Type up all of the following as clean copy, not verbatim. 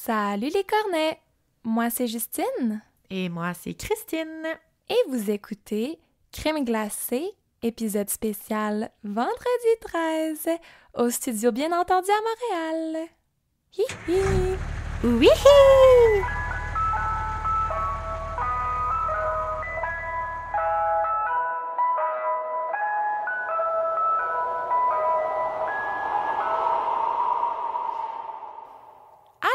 Salut les cornets! Moi, c'est Justine. Et moi, c'est Christine. Et vous écoutez Crème glacée, épisode spécial vendredi 13, au studio Bien Entendu à Montréal. Hi hi! Oui!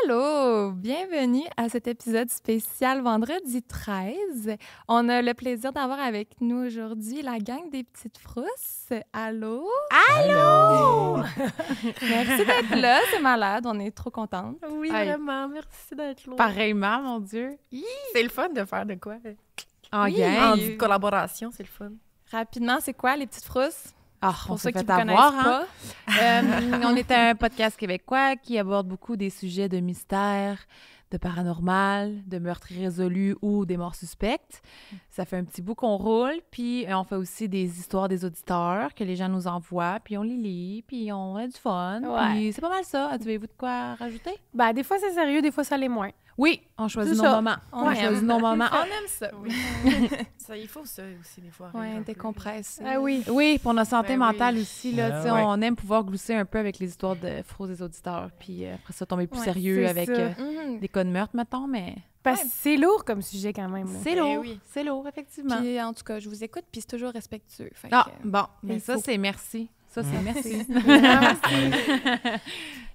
Allô! Bienvenue à cet épisode spécial vendredi 13. On a le plaisir d'avoir avec nous aujourd'hui la gang des petites frousses. Allô? Allô! Merci d'être là, c'est malade, on est trop contentes. Oui, Hey. vraiment, merci d'être là. Pareillement, mon Dieu. C'est le fun de faire de quoi? En Oui. gang. En collaboration, c'est le fun. Rapidement, c'est quoi les petites frousses? Ah, on Pour ceux s'est qui fait ne vous avoir, connaissent hein? pas. On est un podcast québécois qui aborde beaucoup des sujets de mystère, de paranormal, de meurtres irrésolus ou des morts suspectes. Ça fait un petit bout qu'on roule, puis on fait aussi des histoires des auditeurs que les gens nous envoient, puis on les lit, puis on a du fun. Ouais. Puis c'est pas mal ça. Avez-vous de quoi rajouter? Ben, des fois, c'est sérieux, des fois, ça l'est moins. Oui, on choisit C'est nos ça. moments. On Ouais. choisit nos moments. On aime ça. Oui. Ça, il faut ça aussi, des fois. Ouais, rire un peu. décompresse. Ah oui. Oui, pour notre santé Ben mentale oui. aussi, là, tu sais, Ouais. on aime pouvoir glousser un peu avec les histoires de fraude des auditeurs, puis après ça, tomber plus Ouais, sérieux c'est avec ça. Mhm. des cas de meurtre, mettons, mais Parce que c'est lourd comme sujet quand même. là. c'est Ben lourd, oui. c'est lourd, effectivement. Puis en tout cas, je vous écoute, puis c'est toujours respectueux. Fait Ah, que, bon, mais il ça, faut. c'est merci. Ça, c'est merci.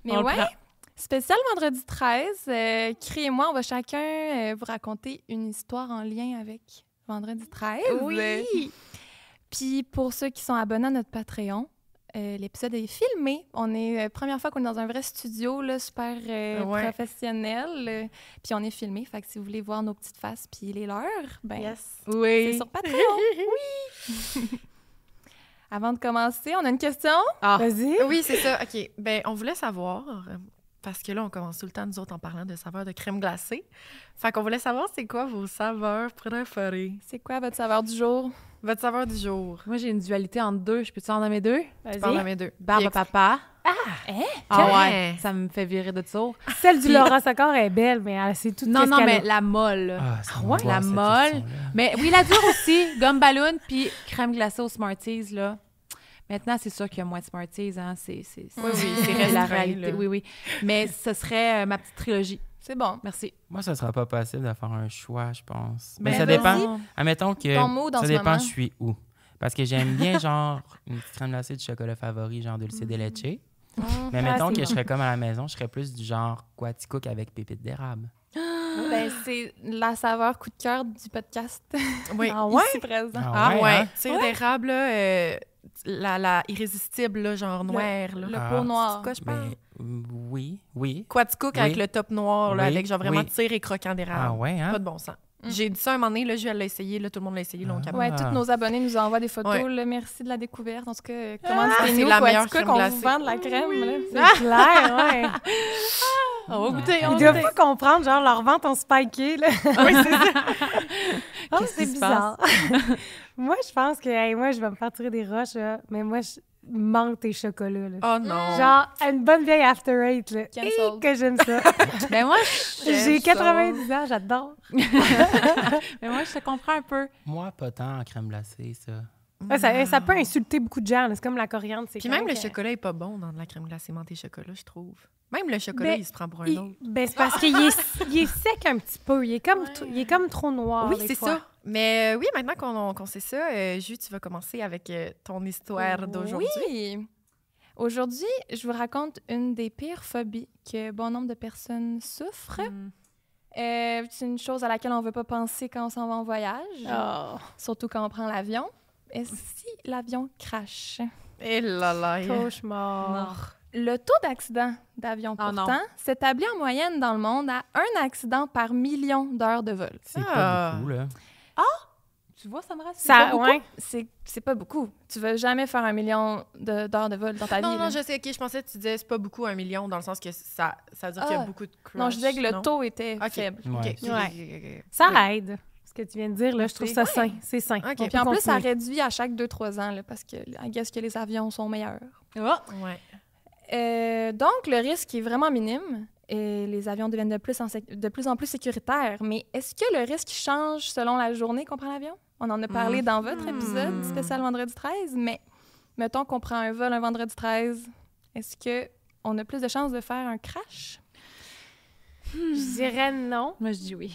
Mais On le ouais, prend. spécial vendredi 13, Cri et moi, on va chacun vous raconter une histoire en lien avec vendredi 13. Oui! Puis pour ceux qui sont abonnés à notre Patreon, l'épisode est filmé. On est première fois qu'on est dans un vrai studio, là, super Ouais. professionnel. Puis on est filmé. Fait que si vous voulez voir nos petites faces puis les leurs, ben Yes. c'est Oui. sur Patreon. Oui! Avant de commencer, on a une question. Ah, Vas-y. Oui, c'est ça. OK. Ben, on voulait savoir, parce que là, on commence tout le temps, nous autres, en parlant de saveurs de crème glacée. Fait qu'on voulait savoir, c'est quoi vos saveurs préférées? C'est quoi votre saveur du jour? Votre saveur du jour. moi, j'ai une dualité entre deux. Je peux-tu en nommer deux? Tu parles à Vas-y. mes deux. Barbe à Puis papa. Hein? Ah Quel? ouais, ça me fait virer de sourd. Celle du Puis- Laura Sacor est belle, mais elle sait tout Non, qu'est-ce non, qu'elle mais a. la molle. là. Ah, c'est ouais? bon, La cette molle. question-là. Mais oui, la dure aussi, gomme ballon puis crème glacée aux Smarties, là. Maintenant, c'est sûr qu'il y a moins de Smarties, hein. C'est Oui, oui, c'est la restreint, réalité. là. Oui, oui. Mais ce serait ma petite trilogie. C'est bon. Merci. Moi, ça sera pas possible de faire un choix, je pense. Mais Ben, ça vas-y. dépend. Admettons que Ton mood en ça ce dépend moment. je suis où. Parce que j'aime bien, genre, une petite crème glacée de chocolat favori, genre dulce de leche. Mais mettons c'est que bon. je serais comme à la maison, je serais plus du genre Quaticook avec pépites d'érable. Ben, c'est la saveur coup de cœur du podcast. Oui. Ah ouais? Ici présent. Ah ouais, hein? tire d'érable, là, la irrésistible, là, genre noire, là. Le Ah. pot noir. C'est quoi, je parle? Ben, oui. Quaticook Oui. avec le top noir, là, Oui. avec genre vraiment Oui. tir et croquant d'érable. Ah ouais, hein? Pas de bon sens. Mm. J'ai dit ça un moment donné, là, je vais l'essayer, là, tout le monde l'a essayé, là, au Ah. Cap. Ouais, Ah. tous nos abonnés nous envoient des photos. Ouais. Là, merci de la découverte. En tout cas, c'est commandez-nous la meilleure Quaticook, crème on glacée. vous vend de la crème. Là. C'est clair, ouais. On va goûter, Ils doivent pas comprendre, genre, leur vente ont spiké, là. Oui, c'est ça. Oh, Qu'est-ce c'est qui se bizarre. Moi, je pense que, hey, moi, je vais me faire tirer des roches, là, mais moi, je menthe et chocolat, là. Oh non. Genre, une bonne vieille After Eight, là. Cancelled. Hi, que j'aime ça. Ben moi, J'ai 90 ans, j'adore. mais moi, je te comprends un peu. Moi, pas tant en crème glacée, ça. Ouais, ça peut insulter beaucoup de gens, là. C'est comme la coriandre. C'est Puis même le correct. chocolat est pas bon dans de la crème glacée menthe et chocolat, je trouve. Même le chocolat, Ben, il se prend pour un Il- autre. Ben, c'est parce qu'il est sec un petit peu. Il est comme trop noir. Oui, des c'est fois. ça. Mais oui, maintenant qu'on sait ça, Jus, tu vas commencer avec ton histoire d'aujourd'hui. Oui. Aujourd'hui, je vous raconte une des pires phobies que bon nombre de personnes souffrent. Mm. C'est une chose à laquelle on ne veut pas penser quand on s'en va en voyage, Oh. surtout quand on prend l'avion. Et si l'avion crache? Et là là. Cauchemar. Le taux d'accident d'avion, Oh non. pourtant, s'établit en moyenne dans le monde à un accident par million d'heures de vol. C'est Ah. pas beaucoup, là. Tu vois, ça me rassure. Ça, beaucoup. ouais. C'est pas beaucoup. Tu vas jamais faire 1 million d'heures de vol dans ta vie. Non, là. non, je sais, OK, je pensais que tu disais c'est pas beaucoup 1 million, dans le sens que ça veut dire qu'il y a Ah. beaucoup de crash. Non, je disais que le non? taux était OK. faible. OK, Ouais. OK, Ouais. OK, OK. Ça aide. Ce que tu viens de dire, là, je trouve ça Ouais. sain. C'est sain. OK. On Puis en peut plus, ça continuer. réduit à chaque 2-3 ans, là, parce que I guess que les avions sont meilleurs. Oh, Ouais. Donc, le risque est vraiment minime. et les avions deviennent de plus en plus sécuritaires. Mais est-ce que le risque change selon la journée qu'on prend l'avion? On en a parlé dans votre épisode spécial vendredi 13, mais mettons qu'on prend un vol un vendredi 13, est-ce qu'on a plus de chances de faire un crash? Je dirais non. Moi, je dis oui.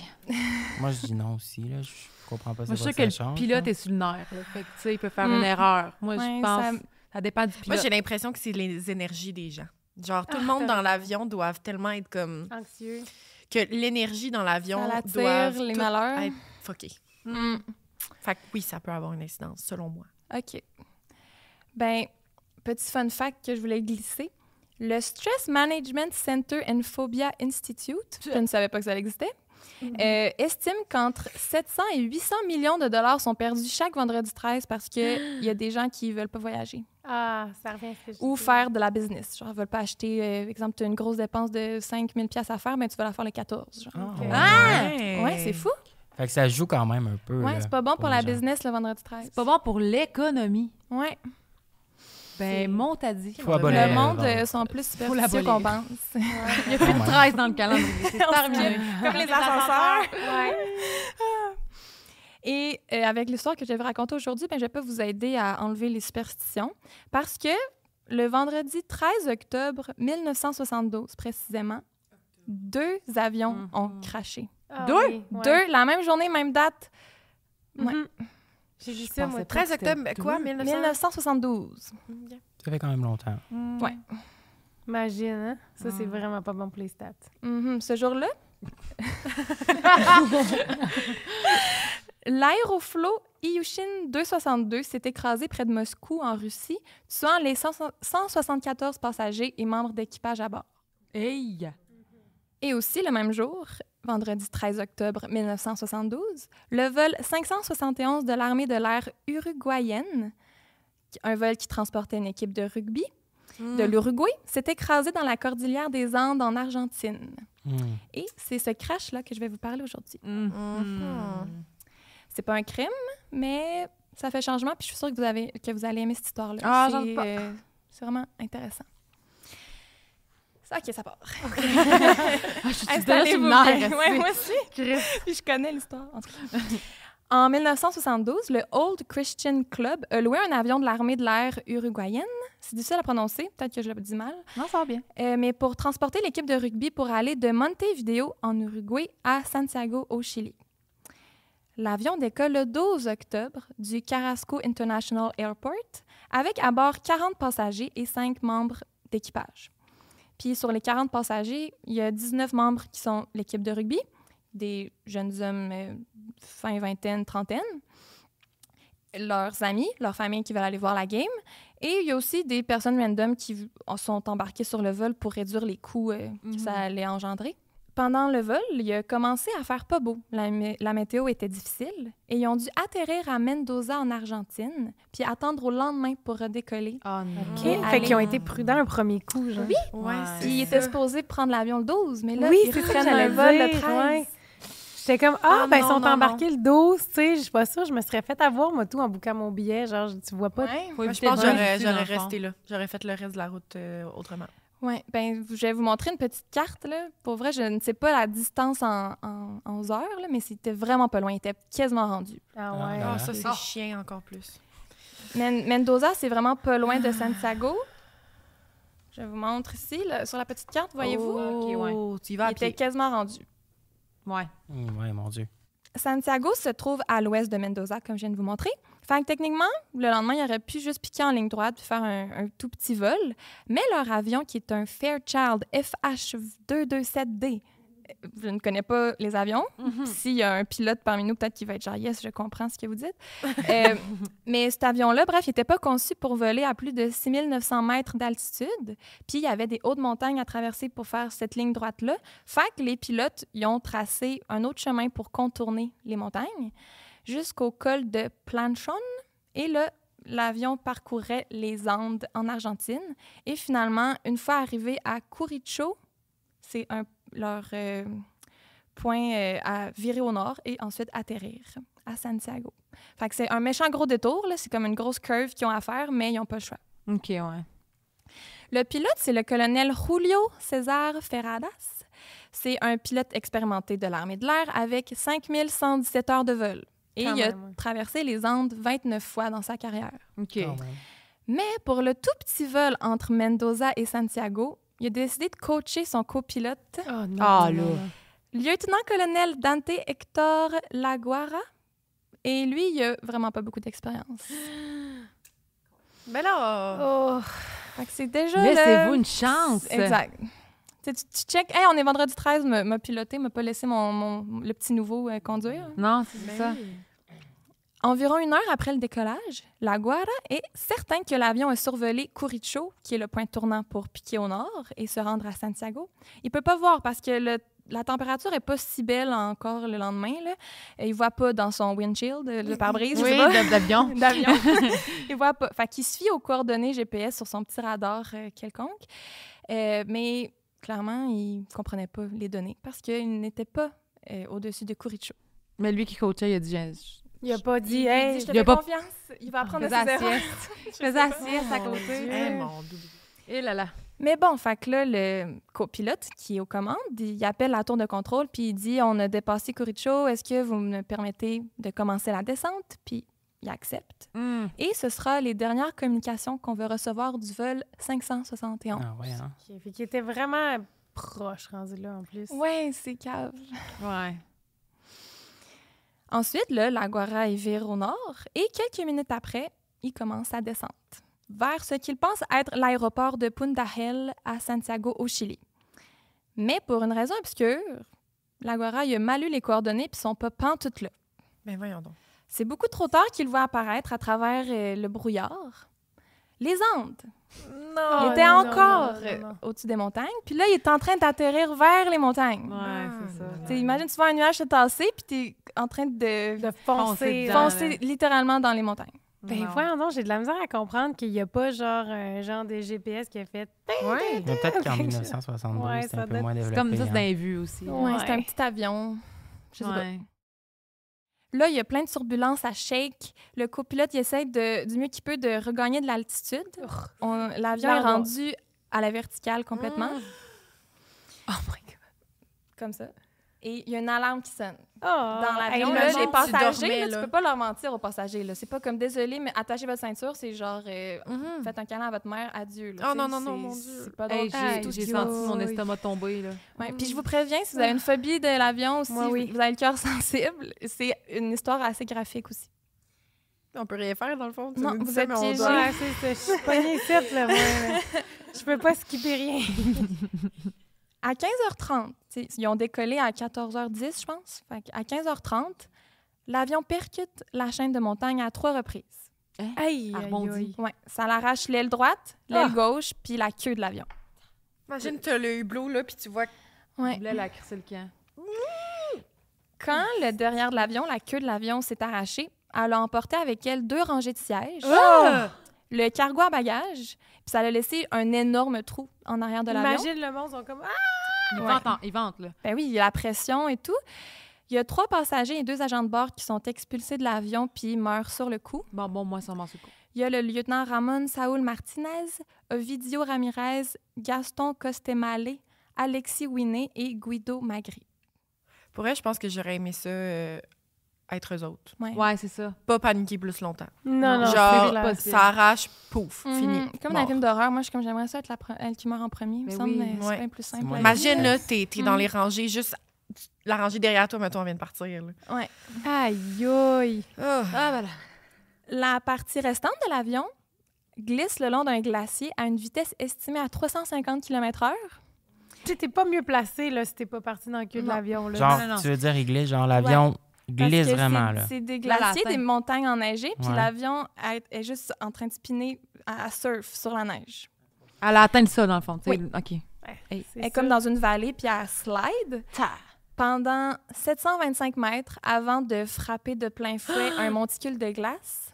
Moi, je dis non aussi. Là. Je comprends pas Moi, je suis quoi sûre que ça le change. pilote là. est sur le nerf. Là. Fait que, tu sais, il peut faire une erreur. Moi, Ouais, je pense ça dépend du Moi, pilote. j'ai l'impression que c'est les énergies des gens. Genre, tout le monde dans l'avion doivent tellement être comme... Anxieux. Que l'énergie dans l'avion Ça l'attire, doit les malheurs. être fuckée. Fait que oui, ça peut avoir une incidence, selon moi. OK. Ben, petit fun fact que je voulais glisser. Le Stress Management Center and Phobia Institute, je ne savais pas que ça existait, estime qu'entre 700 et 800 millions de dollars sont perdus chaque vendredi 13 parce qu'il y a des gens qui ne veulent pas voyager Ah, ça revient à ce que je ou disais. faire de la business. Genre, ils ne veulent pas acheter, exemple, tu as une grosse dépense de 5 000 $ à faire, mais tu vas la faire le 14. Genre. Ouais, c'est fou. Fait que ça joue quand même un peu. Ouais, là, c'est pas bon pour les la gens. business le vendredi 13. C'est pas bon pour l'économie. Ouais. Ben, mon t'as dit. Faut abolir Le monde vendredi. sont plus Faut superstitieux l'abolir. qu'on pense. Il n'y a plus de 13 dans le calendrier. C'est terminé. Comme les ascenseurs. Ouais. Et avec l'histoire que je vais vous raconter aujourd'hui, ben, je vais pas vous aider à enlever les superstitions parce que le vendredi 13 octobre 1972, précisément, 2 avions ont craché. Ah, Deux? oui, ouais. 2, la même journée, même date. Ouais. Mhm. J'ai vu ça, moi. pensais pas 13 que c'était octobre, quoi, 1900? 1972. Ça fait quand même longtemps. Ouais. Imagine, hein? Ça, c'est vraiment pas bon pour les stats. Mhm. Ce jour-là, l'aéroflot Ilyushin 262 s'est écrasé près de Moscou, en Russie, tuant les 174 passagers et membres d'équipage à bord. Hey! Et aussi, le même jour, vendredi 13 octobre 1972, le vol 571 de l'armée de l'air uruguayenne, un vol qui transportait une équipe de rugby de l'Uruguay, s'est écrasé dans la cordillère des Andes en Argentine. Et c'est ce crash-là que je vais vous parler aujourd'hui. C'est pas un crime, mais ça fait changement, puis je suis sûre que vous allez aimer cette histoire-là. Ah, j'en doute pas. C'est vraiment intéressant. OK, ça part. Je suis Installez-vous nerf. bien. Ouais, moi aussi. Puis je connais l'histoire, en tout cas. En 1972, le Old Christian Club a loué un avion de l'armée de l'air uruguayenne. C'est difficile à prononcer, peut-être que je le dis mal. Non, ça va bien. Mais pour transporter l'équipe de rugby pour aller de Montevideo, en Uruguay, à Santiago, au Chili. L'avion décolle le 12 octobre du Carrasco International Airport avec à bord 40 passagers et 5 membres d'équipage. Puis sur les 40 passagers, il y a 19 membres qui sont l'équipe de rugby, des jeunes hommes fin vingtaine, trentaine, leurs amis, leurs familles qui veulent aller voir la game, et il y a aussi des personnes random qui sont embarquées sur le vol pour réduire les coûts que ça allait engendrer. Pendant le vol, il a commencé à faire pas beau. La météo était difficile et ils ont dû atterrir à Mendoza, en Argentine, puis attendre au lendemain pour redécoller. Oh non. OK. Fait Allez. qu'ils ont été prudents un premier coup, genre. Oui. Ouais, Puis ils étaient supposés prendre l'avion le 12, mais là, Oui, ils c'est ça que prennent j'allais un vol le dire, 13. ouais. J'étais comme, ils sont embarqués le 12, tu sais, je suis pas sûre, je me serais fait avoir, moi, tout en bouquant mon billet, genre, tu vois pas. Ouais. Faut Moi, je éviter pense de que voir ici, dans j'aurais le fond. resté là. J'aurais fait le reste de la route autrement. Oui, ben je vais vous montrer une petite carte, là. Pour vrai, je ne sais pas la distance en heures, là, mais c'était vraiment pas loin. Il était quasiment rendu. Ah Ah, ouais. là, Ah, ça, c'est Oh. chiant encore plus. Mendoza, c'est vraiment pas loin de Santiago. Je vous montre ici, là, sur la petite carte, voyez-vous? OK, ouais. Oh, tu y vas à Il était pied. quasiment rendu. Ouais. Ouais, mon Dieu. Santiago se trouve à l'ouest de Mendoza, comme je viens de vous montrer. Fait que techniquement, le lendemain, il aurait pu juste piquer en ligne droite puis faire un tout petit vol. Mais leur avion, qui est un Fairchild FH227D, je ne connais pas les avions. S'il y a un pilote parmi nous, peut-être qu'il va être genre « Yes, je comprends ce que vous dites ». Mais cet avion-là, bref, il n'était pas conçu pour voler à plus de 6900 mètres d'altitude. Puis il y avait des hautes montagnes à traverser pour faire cette ligne droite-là. Fait que les pilotes, ils ont tracé un autre chemin pour contourner les montagnes jusqu'au col de Planchon. Et là, l'avion parcourait les Andes en Argentine. Et finalement, une fois arrivé à Curicho, c'est leur point à virer au nord et ensuite atterrir à Santiago. Fait que c'est un méchant gros détour, là. C'est comme une grosse curve qu'ils ont à faire, mais ils n'ont pas le choix. OK, ouais. Le pilote, c'est le colonel Julio César Ferradas. C'est un pilote expérimenté de l'armée de l'air avec 5117 heures de vol. Et Quand il a même, ouais. traversé les Andes 29 fois dans sa carrière. OK. Quand même. Mais pour le tout petit vol entre Mendoza et Santiago, il a décidé de coacher son copilote, Oh non. Ah, non, là. non. lieutenant-colonel Dante Hector Laguara. Et lui, il a vraiment pas beaucoup d'expérience. Ben là, Oh. Fait que c'est déjà Laissez-vous une chance. Exact. Tu check, hey, on est vendredi 13, m'a piloté, m'a pas laissé le petit nouveau conduire. Non, c'est ben ça. oui. Environ 1 heure après le décollage, la Guara est certain que l'avion a survolé Curicho, qui est le point tournant pour piquer au nord et se rendre à Santiago. Il peut pas voir parce que la température est pas si belle encore le lendemain. Là. Il voit pas dans son windshield, le pare-brise, je sais Oui, pas. d'avion. D'avion. Il voit pas. Fait qu'il se fie aux coordonnées GPS sur son petit radar quelconque. Mais clairement, il comprenait pas les données parce qu'il n'était pas au-dessus de Curicho. Mais lui qui coachait, il a dit... Il a pas dit, Il hey. dit, je te il a fais pas- confiance. Il va apprendre de Faisait ses la erreurs. sieste. Faisait la sieste à Mon côté. Dieu. Eh, mon doudou. Et là là. Mais bon, fait que là, le copilote qui est aux commandes, il appelle la tour de contrôle puis il dit, on a dépassé Curicho, est-ce que vous me permettez de commencer la descente? Puis il accepte. Et ce sera les dernières communications qu'on va recevoir du vol 571. Ah, ouais, hein. OK, fait qu'il était vraiment proche, rendu là, en plus. Ouais, c'est cave. Ouais. Ensuite, là, la Guara, il vire au nord et quelques minutes après, il commence sa descente vers ce qu'il pense être l'aéroport de Punta Hel à Santiago, au Chili. Mais pour une raison obscure, la Guara, il a mal lu les coordonnées puis sont pas pantoute là. Ben voyons donc. C'est beaucoup trop tard qu'il voit apparaître à travers le brouillard les Andes. Non! Il était non, encore non. au-dessus des montagnes, puis là, il est en train d'atterrir vers les montagnes. Ouais, c'est ça. T'sais, imagine, tu vois un nuage se tasser, puis t'es en train de De Foncer foncer. dedans. foncer littéralement dans les montagnes. Ben Non. voyons donc, j'ai de la misère à comprendre qu'il n'y a pas genre un genre de GPS qui a fait... Ouais. Mais peut-être qu'en Quelque chose. 1972, Ouais, c'était ça un peu doit moins C'est développé. comme ça, c'est hein. dans les vues aussi. Ouais, Ouais. c'est un petit avion. Je sais pas. Ouais. Là, il y a plein de turbulences à shake. Le copilote, il essaie du mieux qu'il peut de regagner de l'altitude. L'avion est L'angoisse. rendu à la verticale complètement, Oh my God. comme ça. Et il y a une alarme qui sonne. Oh, Dans l'avion, hey, là, le les monde, passagers, dormais, là, là. tu peux pas leur mentir aux passagers. Là. C'est pas comme, désolé, mais attachez votre ceinture, c'est genre, Mhm. faites un câlin à votre mère, adieu. Là, Oh tu non, sais, non, non, c'est- mon Dieu. C'est pas Hey, drôle. Aïe, j'ai tout senti ce qui- mon estomac tomber, là. Ouais, puis je vous préviens, si vous avez une phobie de l'avion aussi, Moi, oui. vous avez le cœur sensible, c'est une histoire assez graphique aussi. On peut rien faire, dans le fond. Tu Non, nous dis vous ça, êtes mais on piégés. doit- Ouais, c'est ça. Je suis pognée ici, là, moi. là. Je peux pas skipper rien. À 15h30, ils ont décollé à 14h10, je pense. Fait à 15h30, l'avion percute la chaîne de montagne à 3 reprises. Aïe, Ah, aïe, rebondi. aïe. Ouais, ça l'arrache l'aile droite, l'aile gauche, puis la queue de l'avion. Imagine, t'as le hublot, là, puis tu vois... Ouais. Là, la crissé le camp. Quand le derrière de l'avion, la queue de l'avion s'est arrachée, elle a emporté avec elle 2 rangées de sièges, Ah! le cargo à bagages, puis ça a laissé un énorme trou en arrière de l'avion. Imagine le monde, ils sont comme... Ah! Il vente, là. Ben oui, il y a la pression et tout. Il y a 3 passagers et 2 agents de bord qui sont expulsés de l'avion puis meurent sur le coup. Bon, moi, ça m'en secoue. Il y a le lieutenant Ramon Saúl Martinez, Ovidio Ramirez, Gaston Costemale, Alexis Winet et Guido Magri. Pour elle, je pense que j'aurais aimé ça être eux autres. Ouais, c'est ça. Pas paniquer plus longtemps. Non, non, Genre, c'est clair. ça arrache, pouf, Mhm. fini. Comme dans les mort. films d'horreur, moi, je suis comme j'aimerais ça être elle qui meurt en premier. Il me Mais semble oui. que c'est Ouais. bien plus simple. moins la Imagine, vie. là, t'es dans Mm. les rangées, juste la rangée derrière toi, mettons, on vient de partir. Là. Ouais. Aïe, aïe. Ah. Ah, voilà. La partie restante de l'avion glisse le long d'un glacier à une vitesse estimée à 350 km/h. Tu sais, t'es pas mieux placé, là, si t'es pas parti dans le queue de Non. l'avion, là. Genre, non, non. tu veux dire, il glisse, genre l'avion Parce glisse que vraiment, là. c'est des Là, la glaciers, fin. des montagnes enneigées, puis Ouais. l'avion est juste en train de spinner à surf sur la neige. Elle a atteint ça, dans le fond. Tu sais. Oui. OK. Elle est comme dans une vallée, puis elle slide pendant 725 mètres avant de frapper de plein fouet un monticule de glace.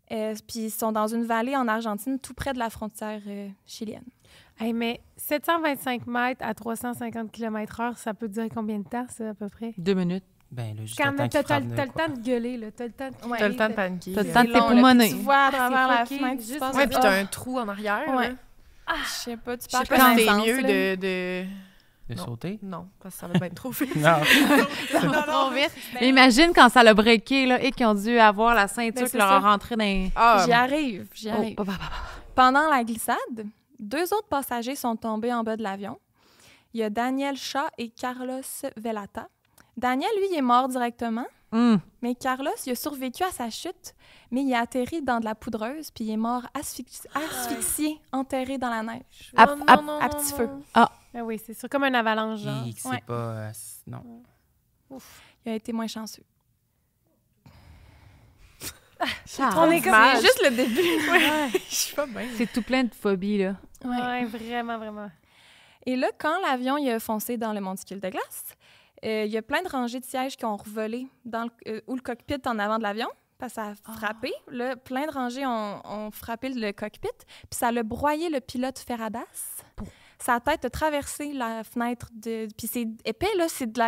Puis ils sont dans une vallée en Argentine, tout près de la frontière chilienne. Hey, mais 725 mètres à 350 km/h, ça peut durer combien de temps, ça, à peu près? 2 minutes. Ben, là, juste Quand le temps même, qu'il t'as frappe le de quoi. temps de gueuler, là. T'as le temps de... Ouais. T'as le temps de paniquer. T'as le là. temps de C'est long, là, t'époumoner. puis tu vois à travers la fucké. fenêtre, tu Juste- penses Ouais, que- puis t'as un trou en arrière. Ouais. là. Je sais pas, tu Je sais perds pas si c'est connaissance, mieux là. de De Non. sauter? Non, parce que ça va bien trop vite. Non. Trop vite. Mais imagine quand ça l'a breaké, là, et qu'ils ont dû avoir la ceinture Ben, qui c'est leur ça. a rentré dans les... J'y arrive, j'y Oh, arrive. bah, bah, bah. Pendant la glissade, 2 autres passagers sont tombés en bas de l'avion. Il y a Daniel Shaw et Carlos Velata. Daniel, lui, il est mort directement, mais Carlos, il a survécu à sa chute, mais il a atterri dans de la poudreuse, puis il est mort asphyxié, enterré dans la neige, À- Non, à- non, non, à non, petit non. feu. Ah oui, c'est sûr, comme un avalanche, genre. C'est Ouais. pas... non. Il a été moins chanceux. On est C'est juste le début. Je suis pas bien. C'est tout plein de phobies, là. Ouais, vraiment, vraiment. Et là, quand l'avion il a foncé dans le monticule de glace, il y a plein de rangées de sièges qui ont revolé où le cockpit en avant de l'avion, parce que ça a frappé. Là, plein de rangées ont frappé le cockpit, puis ça a broyé le pilote Ferradas. Sa tête a traversé la fenêtre Puis c'est épais, là, c'est de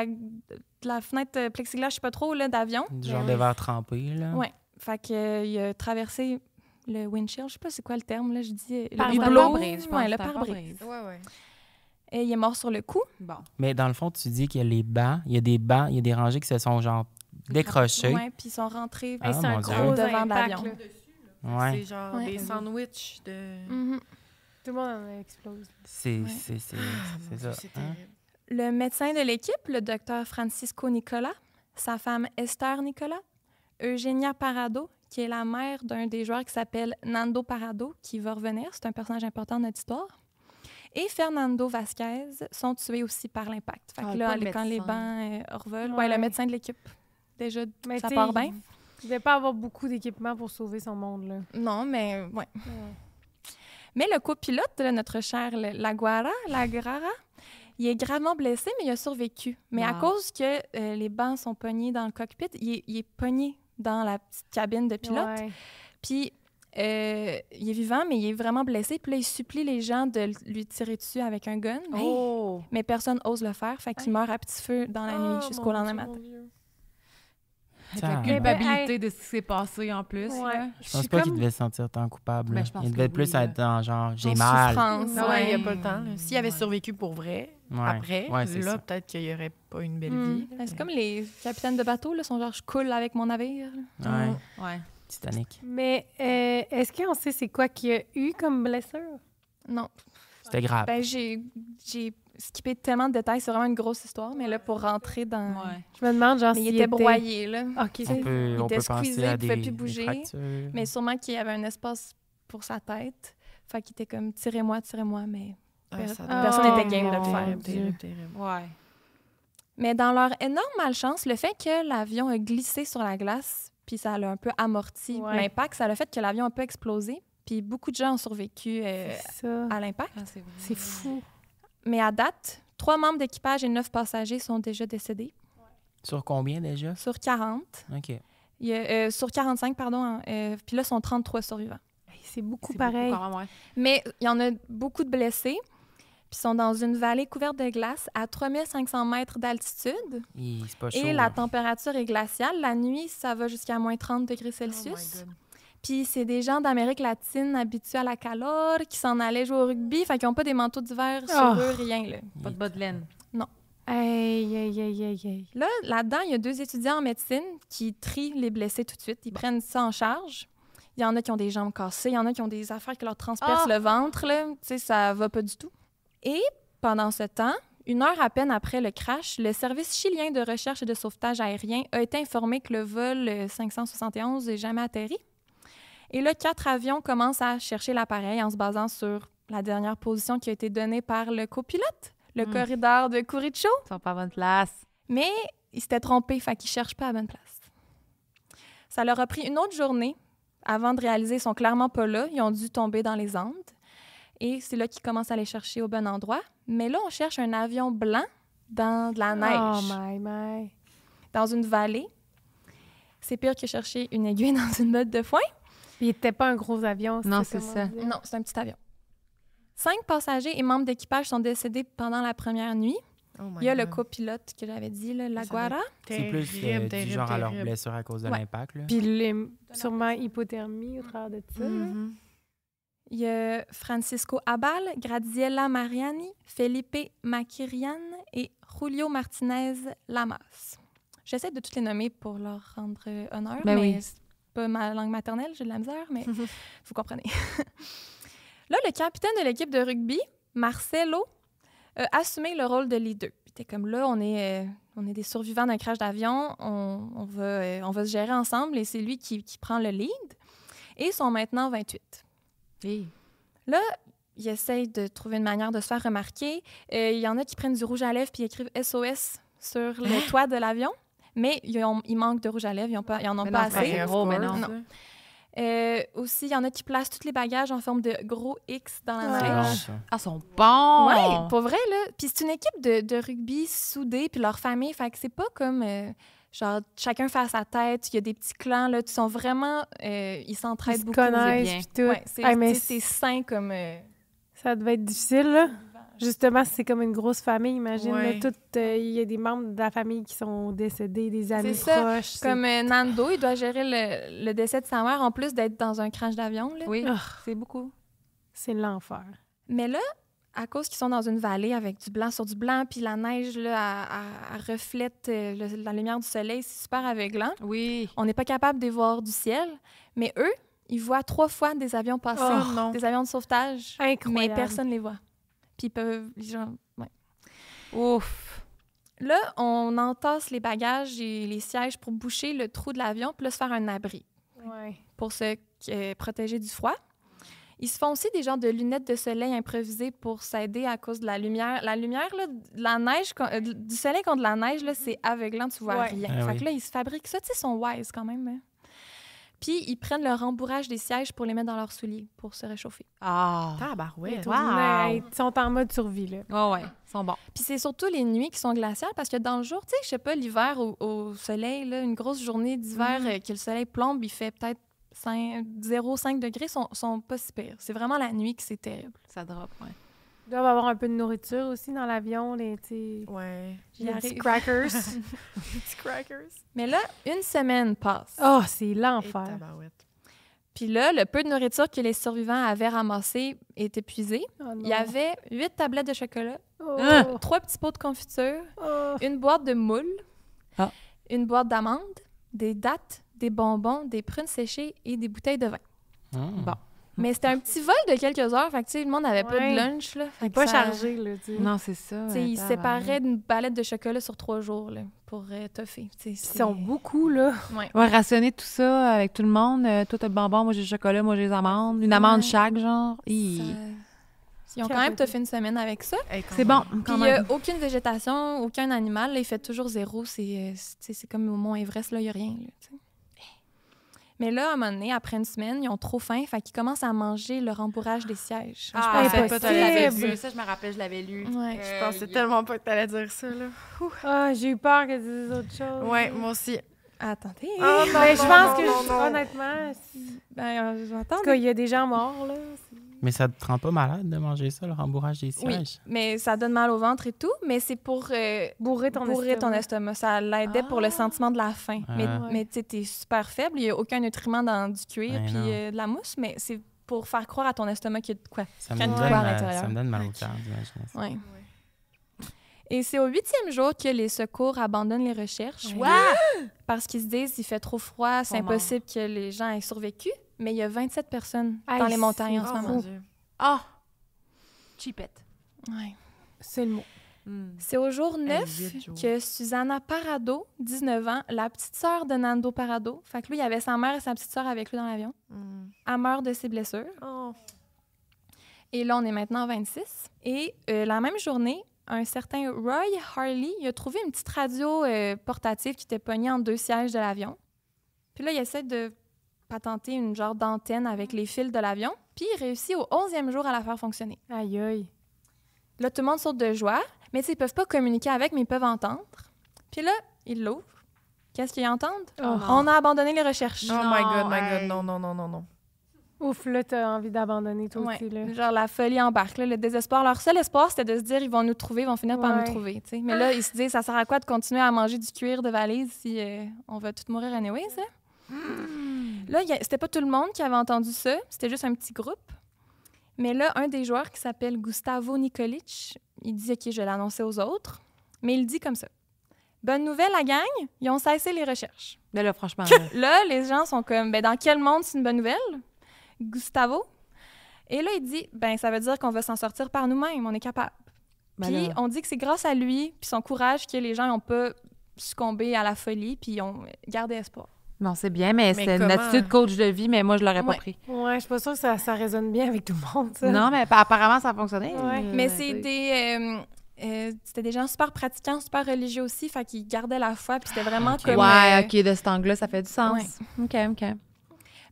la fenêtre plexiglas, je sais pas trop, là, d'avion. Du genre de verre trempé, là. Ouais. Fait que, il a traversé le windshield, je sais pas c'est quoi le terme, là, je dis... Le Pare-brise. hublot. Pare-brise, je pense Ouais, que le c'est un pare-brise. Ouais, ouais. Et il est mort sur le coup. Bon. Mais dans le fond, tu dis qu'il y a les bancs, il y a des bancs, il y a des rangées qui se sont genre décrochées. Ouais, puis ils sont rentrés Ah, Hey, c'est mon un Dieu. gros devant impact, l'avion. là. Ouais. C'est genre Ouais. des sandwichs de... Mhm. Tout le monde en explose. C'est Ouais. c'est ça. C'est hein? terrible. Le médecin de l'équipe, le docteur Francisco Nicola, sa femme Esther Nicola, Eugenia Parado, qui est la mère d'un des joueurs qui s'appelle Nando Parado, qui va revenir, c'est un personnage important de notre histoire, et Fernando Vasquez sont tués aussi par l'impact. Fait Ah, que pas là, le quand les médecin. bancs revolent, Ouais. le médecin de l'équipe, déjà, Mais ça t'sais, part bien. Il devait pas avoir beaucoup d'équipements pour sauver son monde, là. Non, mais ouais. Mais le copilote, là, notre cher Lagrara, il est gravement blessé, mais il a survécu. Mais à Wow. cause que les bancs sont pognés dans le cockpit, il est pogné dans la petite cabine de pilote. Ouais. Puis, il est vivant, mais il est vraiment blessé. Puis là, il supplie les gens de lui tirer dessus avec un gun. Oh! Mais personne ose le faire. Fait qu'il meurt à petit feu dans la nuit jusqu'au lendemain matin. Avec la Ça, culpabilité ouais. de ce qui s'est passé en plus. Ouais. là. Je pense pas qu'il devait se sentir tant coupable. Ben, là. je pense Il devait que plus oui, être dans genre j'ai En mal. souffrance. Ah ouais, il n'y a Ouais. pas le temps. là. S'il avait survécu pour vrai, Ouais. après, Ouais, c'est là, ça. peut-être qu'il n'y aurait pas une belle Mm. vie. là, Ben, c'est mais- comme les capitaines de bateau, là, sont genre, je coule avec mon navire. Ouais. Ouais. Titanic. Mais est-ce qu'on sait c'est quoi qu'il y a eu comme blessure? Non. C'était grave. Ben, j'ai skippé tellement de détails. C'est vraiment une grosse histoire, mais là, pour rentrer dans... Ouais. Je me demande, genre, Mais il s'il était broyé, là. OK. on peut, il on était peut squeezé, penser à il pouvait des, plus des bouger. fractures. Mais sûrement qu'il y avait un espace pour sa tête. Fait qu'il était comme, tirez-moi, mais... Ah, ça Personne doit- n'était game de le terrible, faire. Terrible, terrible. Ouais. Mais dans leur énorme malchance, le fait que l'avion a glissé sur la glace, puis ça l'a un peu amorti Ouais. l'impact, ça a fait que l'avion a un peu explosé. Puis beaucoup de gens ont survécu C'est ça. à l'impact. Ah, c'est vrai. C'est fou. Mais à date, 3 membres d'équipage et 9 passagers sont déjà décédés. Sur combien déjà? Sur 40. OK. Il y a, sur 45, pardon. Puis là, sont 33 survivants. Hey, c'est beaucoup C'est pareil. beaucoup quand même, ouais. Mais il y en a beaucoup de blessés. Puis ils sont dans une vallée couverte de glace à 3500 mètres d'altitude. C'est pas chaud. Et la là. température est glaciale. La nuit, ça va jusqu'à moins 30 degrés Oh Celsius. my God. Puis c'est des gens d'Amérique latine habitués à la calor qui s'en allaient jouer au rugby. Fait qu'ils n'ont pas des manteaux d'hiver sur Oh. eux, rien. Là. Pas de bas de laine. Aïe, aïe, aïe, aïe, aïe. Là-dedans, il y a 2 étudiants en médecine qui trient les blessés tout de suite. Ils prennent ça en charge. Il y en a qui ont des jambes cassées, il y en a qui ont des affaires qui leur transpercent le ventre. Là. Tu sais, ça va pas du tout. Et pendant ce temps, 1 heure à peine après le crash, le service chilien de recherche et de sauvetage aérien a été informé que le vol 571 n'est jamais atterri. Et là, 4 avions commencent à chercher l'appareil en se basant sur la dernière position qui a été donnée par le copilote, le corridor de Kuricho. Ils sont pas à bonne place. Mais ils s'étaient trompés, fait qu'ils cherchent pas à la bonne place. Ça leur a pris une autre journée avant de réaliser qu'ils sont clairement pas là. Ils ont dû tomber dans les Andes. Et c'est là qu'ils commencent à les chercher au bon endroit. Mais là, on cherche un avion blanc dans de la neige, Oh my. dans une vallée. C'est pire que chercher une aiguille dans une botte de foin. Il n'était pas un gros avion. Non, comment c'est ça. dire. Non, c'est un petit avion. 5 passagers et membres d'équipage sont décédés pendant la première nuit. Oh my Il y a le God. copilote que j'avais dit, là, Laguara. C'est plus Terrible, du genre à leur terrible. blessure à cause de Ouais. l'impact. Là. Puis sûrement hypothermie au travers de ça. là. Mhm. Il y a Francisco Abal, Graziella Mariani, Felipe Maquirian et Julio Martinez Lamas. J'essaie de toutes les nommer pour leur rendre honneur, Ben mais oui. c'est pas ma langue maternelle, j'ai de la misère, mais vous comprenez. Là, le capitaine de l'équipe de rugby, Marcelo, a assumé le rôle de leader. Puis t'es comme là, on est des survivants d'un crash d'avion, on va se gérer ensemble et c'est lui qui prend le lead. Et ils sont maintenant 28. Là, ils essayent de trouver une manière de se faire remarquer. Il y en a qui prennent du rouge à lèvres puis écrivent SOS sur le toit de l'avion, mais il manque de rouge à lèvres, ils en ont pas assez. Mais non. Non. Aussi, il y en a qui placent tous les bagages en forme de gros X dans la C'est neige. bon, ça. Ah, ils sont bons! Oui, pour vrai, là. Puis c'est une équipe de rugby soudée, puis leur famille. Fait que c'est pas comme, genre, chacun fait à sa tête. Il y a des petits clans, là. Ils sont vraiment... ils Ils s'entraident se beaucoup. connaissent, bien. puis tout. Ouais, c'est Hey, mais c'est sain comme... ça devait être difficile, là. Justement, c'est comme une grosse famille, imagine. Ouais. Là, il y a des membres de la famille qui sont décédés, des amis C'est ça, proches. c'est- Comme Nando, il doit gérer le décès de sa mère, en plus d'être dans un crash d'avion, là. Oui, Ah, c'est beaucoup. c'est l'enfer. Mais là, à cause qu'ils sont dans une vallée avec du blanc sur du blanc, puis la neige, là, elle reflète la lumière du soleil, c'est super aveuglant. Oui. On n'est pas capable de les voir du ciel, mais eux, ils voient 3 fois des avions passer, Oh non. des avions de sauvetage, Incroyable. mais personne ne les voit. Puis ils peuvent... Genre, ouais. Ouf. Là, on entasse les bagages et les sièges pour boucher le trou de l'avion, puis là, se faire un abri Ouais. pour se protéger du froid. Ils se font aussi des genres de lunettes de soleil improvisées pour s'aider à cause de la lumière. La lumière, là, de la neige, du soleil contre la neige, là, c'est aveuglant, tu vois Ouais. rien. Ah Fait oui. que là, ils se fabriquent ça, tu sais, ils sont wise quand même. Hein. Puis, ils prennent le rembourrage des sièges pour les mettre dans leurs souliers pour se réchauffer. Ah. Tabarouette. Wow. Ils sont en mode survie, là. Oh, ouais, ils sont bons. Puis c'est surtout les nuits qui sont glaciales parce que dans le jour, tu sais, je sais pas, l'hiver au soleil, là, une grosse journée d'hiver que le soleil plombe, il fait peut-être 0,5 degrés, sont pas si pires. C'est vraiment la nuit que c'est terrible. Ça drop, ouais. Ils doivent avoir un peu de nourriture aussi dans l'avion, les petits Ouais. J'y les petits arrive. crackers. Petit crackers. Mais là, une semaine passe. Oh, c'est Et l'enfer. tabarouette. Puis là, le peu de nourriture que les survivants avaient ramassé est épuisé. Oh, non. Il y avait 8 tablettes de chocolat, Oh. 3 petits pots de confiture, Oh. une boîte de moules, Ah. une boîte d'amandes, des dattes, des bonbons, des prunes séchées et des bouteilles de vin. Bon. Mais c'était un petit vol de quelques heures, fait que tu sais, le monde n'avait pas Ouais. de lunch. Là, Il fait est que pas ça- chargé, là, tu sais. Non, c'est ça. Tu sais, ils séparaient une palette de chocolat sur 3 jours là, pour toffer. Tu sais, Ils c'est- sont beaucoup, là. Ouais. Ouais, rationner tout ça avec tout le monde. Toi, t'as le bonbon, moi j'ai le chocolat, moi j'ai les amandes. Une amande Ouais. chaque, genre. Hi. Ça- Ils ont quand même toffé une semaine avec ça. Hey, quand C'est même. bon, Puis quand il n'y a même. aucune végétation, aucun animal. Là, il fait toujours 0. C'est comme au Mont Everest, là, il n'y a rien. Là, tu sais. Mais là, à un moment donné, après une semaine, ils ont trop faim, fait qu'ils commencent à manger le rembourrage des sièges. Ah, je pensais ça, pas, tu l'avais impossible. vu. Ça, je me rappelle, je l'avais lu. Ouais. Je pensais tellement pas que t'allais dire ça, là. Ah, j'ai eu peur que tu dises autre chose. Ouais, moi aussi. Attendez. Oh, non, Mais je non, pense non, que, non, non. honnêtement, Ben, en j'entends. tout cas, il y a des gens morts, là. Mais ça te rend pas malade de manger ça, le rembourrage des Oui, sièges? mais ça donne mal au ventre et tout, mais c'est pour Bourrer ton estomac. Ça l'aidait pour le sentiment de la faim. Ah. Mais tu sais, t'es super faible, il n'y a aucun nutriment dans du cuir Ouais, puis non. de la mousse, mais c'est pour faire croire à ton estomac qu'il y a de quoi. Ça me, Quand donne, tu vas à l'intérieur. ça me donne mal au cœur d'imaginer ça. Ouais. Et c'est au 8e jour que les secours abandonnent les recherches. Parce qu'ils se disent qu'il fait trop froid, c'est Ils sont morts. impossible que les gens aient survécu. Mais il y a 27 personnes Hey, dans les montagnes en c'est ce Oh, moment. mon Dieu. Ah! Cheapette. Ouais. C'est le mot. C'est au jour 9 8 jours. que Susanna Parado, 19 ans, la petite sœur de Nando Parado, fait que lui, il avait sa mère et sa petite sœur avec lui dans l'avion, Mm. elle meurt de ses blessures. Oh. Et là, on est maintenant en 26. Et la même journée, un certain Roy Harley, il a trouvé une petite radio portative qui était pognée entre 2 sièges de l'avion. Puis là, il essaie de patenter une genre d'antenne avec les fils de l'avion. Puis il réussit au 11e jour à la faire fonctionner. Aïe, aïe. Là, tout le monde saute de joie. Mais tu sais, ils peuvent pas communiquer avec, mais ils peuvent entendre. Puis là, ils l'ouvrent. Qu'est-ce qu'ils entendent? Oh. On a abandonné les recherches. Oh Non, my God, hey. non, non, non, non, non. Ouf, là, t'as envie d'abandonner toi Ouais. aussi, là. Genre, la folie embarque, là, le désespoir. Leur seul espoir, c'était de se dire, ils vont nous trouver, ils vont finir par Ouais. nous trouver. Tu sais. Mais là, ils se disent, ça sert à quoi de continuer à manger du cuir de valise si on va tous mourir anyway, ça? Là, c'était pas tout le monde qui avait entendu ça. C'était juste un petit groupe. Mais là, un des joueurs qui s'appelle Gustavo Nikolic, il dit « OK, je vais l'annoncer aux autres », mais il dit comme ça. « Bonne nouvelle, la gang, ils ont cessé les recherches. » Mais là, franchement... Là, les gens sont comme « Ben, dans quel monde c'est une bonne nouvelle, Gustavo? » Et là, il dit « Ben, ça veut dire qu'on va s'en sortir par nous-mêmes, on est capable. » Puis on dit que c'est grâce à lui puis son courage que les gens n'ont pas succombé à la folie puis ils ont gardé espoir. Non, c'est bien, mais c'est une comment? attitude coach de vie, mais moi, je l'aurais pas pris. Ouais, je suis pas sûre que ça résonne bien avec tout le monde, ça. Non, mais apparemment, ça a fonctionné. Ouais. Mais c'était des gens super pratiquants, super religieux aussi, fait qu'ils gardaient la foi puis c'était vraiment comme... Ouais, OK, de cet angle-là, ça fait du sens. Ouais. OK.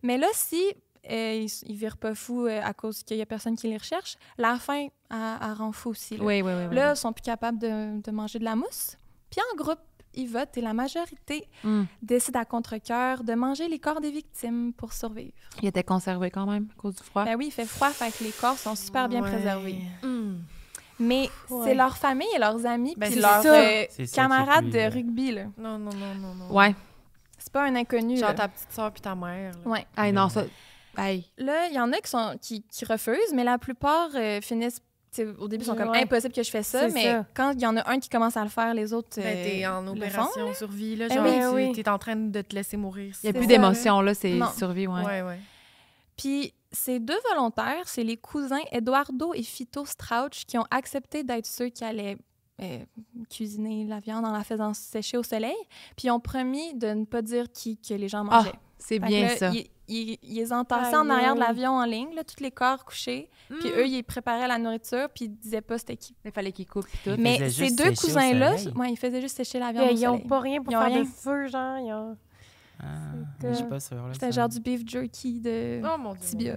Mais là, si ils virent pas fous à cause qu'il y a personne qui les recherche, la faim, elle rend fou aussi. Là. Oui. Là, ils sont plus capables de manger de la mousse. Puis en groupe, ils votent et la majorité décide à contre-cœur de manger les corps des victimes pour survivre. Il était conservé quand même à cause du froid. Ben oui, il fait froid, fait que les corps sont super bien préservés. Mm. Mais c'est leur famille et leurs amis Ben, puis c'est leurs ça. C'est ça qui est camarades plus, de rugby. Là. Non. Ouais. C'est pas un inconnu. Genre Là. ta petite soeur puis ta mère. Là. Ouais. Hey, non, ça... Hey. Là, il y en a qui refusent, mais la plupart finissent... Au début, ils sont comme impossible que je fasse ça, C'est mais ça. quand il y en a un qui commence à le faire, les autres Ben, t'es en le opération font, survie, là. Ben Genre, oui. t'es en train de te laisser mourir. Il n'y a C'est plus ça, d'émotion, là, c'est Non. survie, ouais. Ouais. Puis ces deux volontaires, c'est les cousins Eduardo et Fito Strauch qui ont accepté d'être ceux qui allaient cuisiner la viande en la faisant sécher au soleil, puis ils ont promis de ne pas dire que les gens mangeaient. C'est Fait que bien là, ça. Ils les entassaient en arrière de l'avion en ligne, là, tous les corps couchés. Puis eux, ils préparaient la nourriture, puis ils disaient pas c'était qui. Il fallait qu'ils coupent et tout. Ils Mais faisaient ces juste deux sécher au cousins-là, soleil. ils faisaient juste sécher la viande au Ils n'ont soleil. pas rien pour Ils ont faire rien. de feu, genre. Ils ont... Je suis pas sûre. là, C'était ça. genre du beef jerky de Oh mon Dieu. tibia.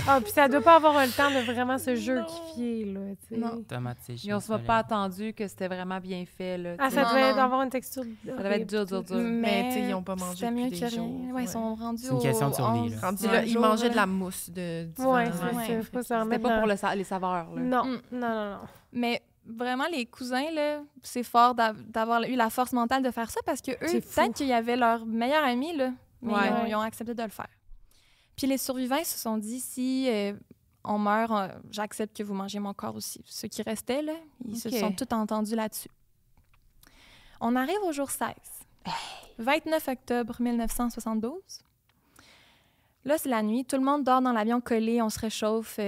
Ah, puis ça doit pas avoir le temps de vraiment se jerkifier, là, tu sais. Non. Tomates séchées Et on au se m'a soleil. pas attendu que c'était vraiment bien fait, là. Ah, tu ça sais. Non, devait non. avoir une texture... Ça devait être dur. Mais, tu sais, ils ont pas mangé c'était mieux depuis que des rien. jours. Ouais, ils sont rendus C'est une question de survie, là. Rendu Ouais, là, ils jour, mangeaient de là. la mousse de du Ouais, vent. c'est ça. Faut se C'était remettre pas pour dans... les saveurs, là. Non. Mais vraiment, les cousins, là, c'est fort d'avoir eu la force mentale de faire ça parce que eux, C'est fou. peut-être qu'il y avait leur meilleur ami, là, mais Ouais. ils ont accepté de le faire. Puis les survivants ils se sont dit, si on meurt, j'accepte que vous mangez mon corps aussi. Ceux qui restaient, là, ils se Ok. sont tous entendus là-dessus. On arrive au jour 16. 29 octobre 1972. Là, c'est la nuit. Tout le monde dort dans l'avion collé. On se réchauffe.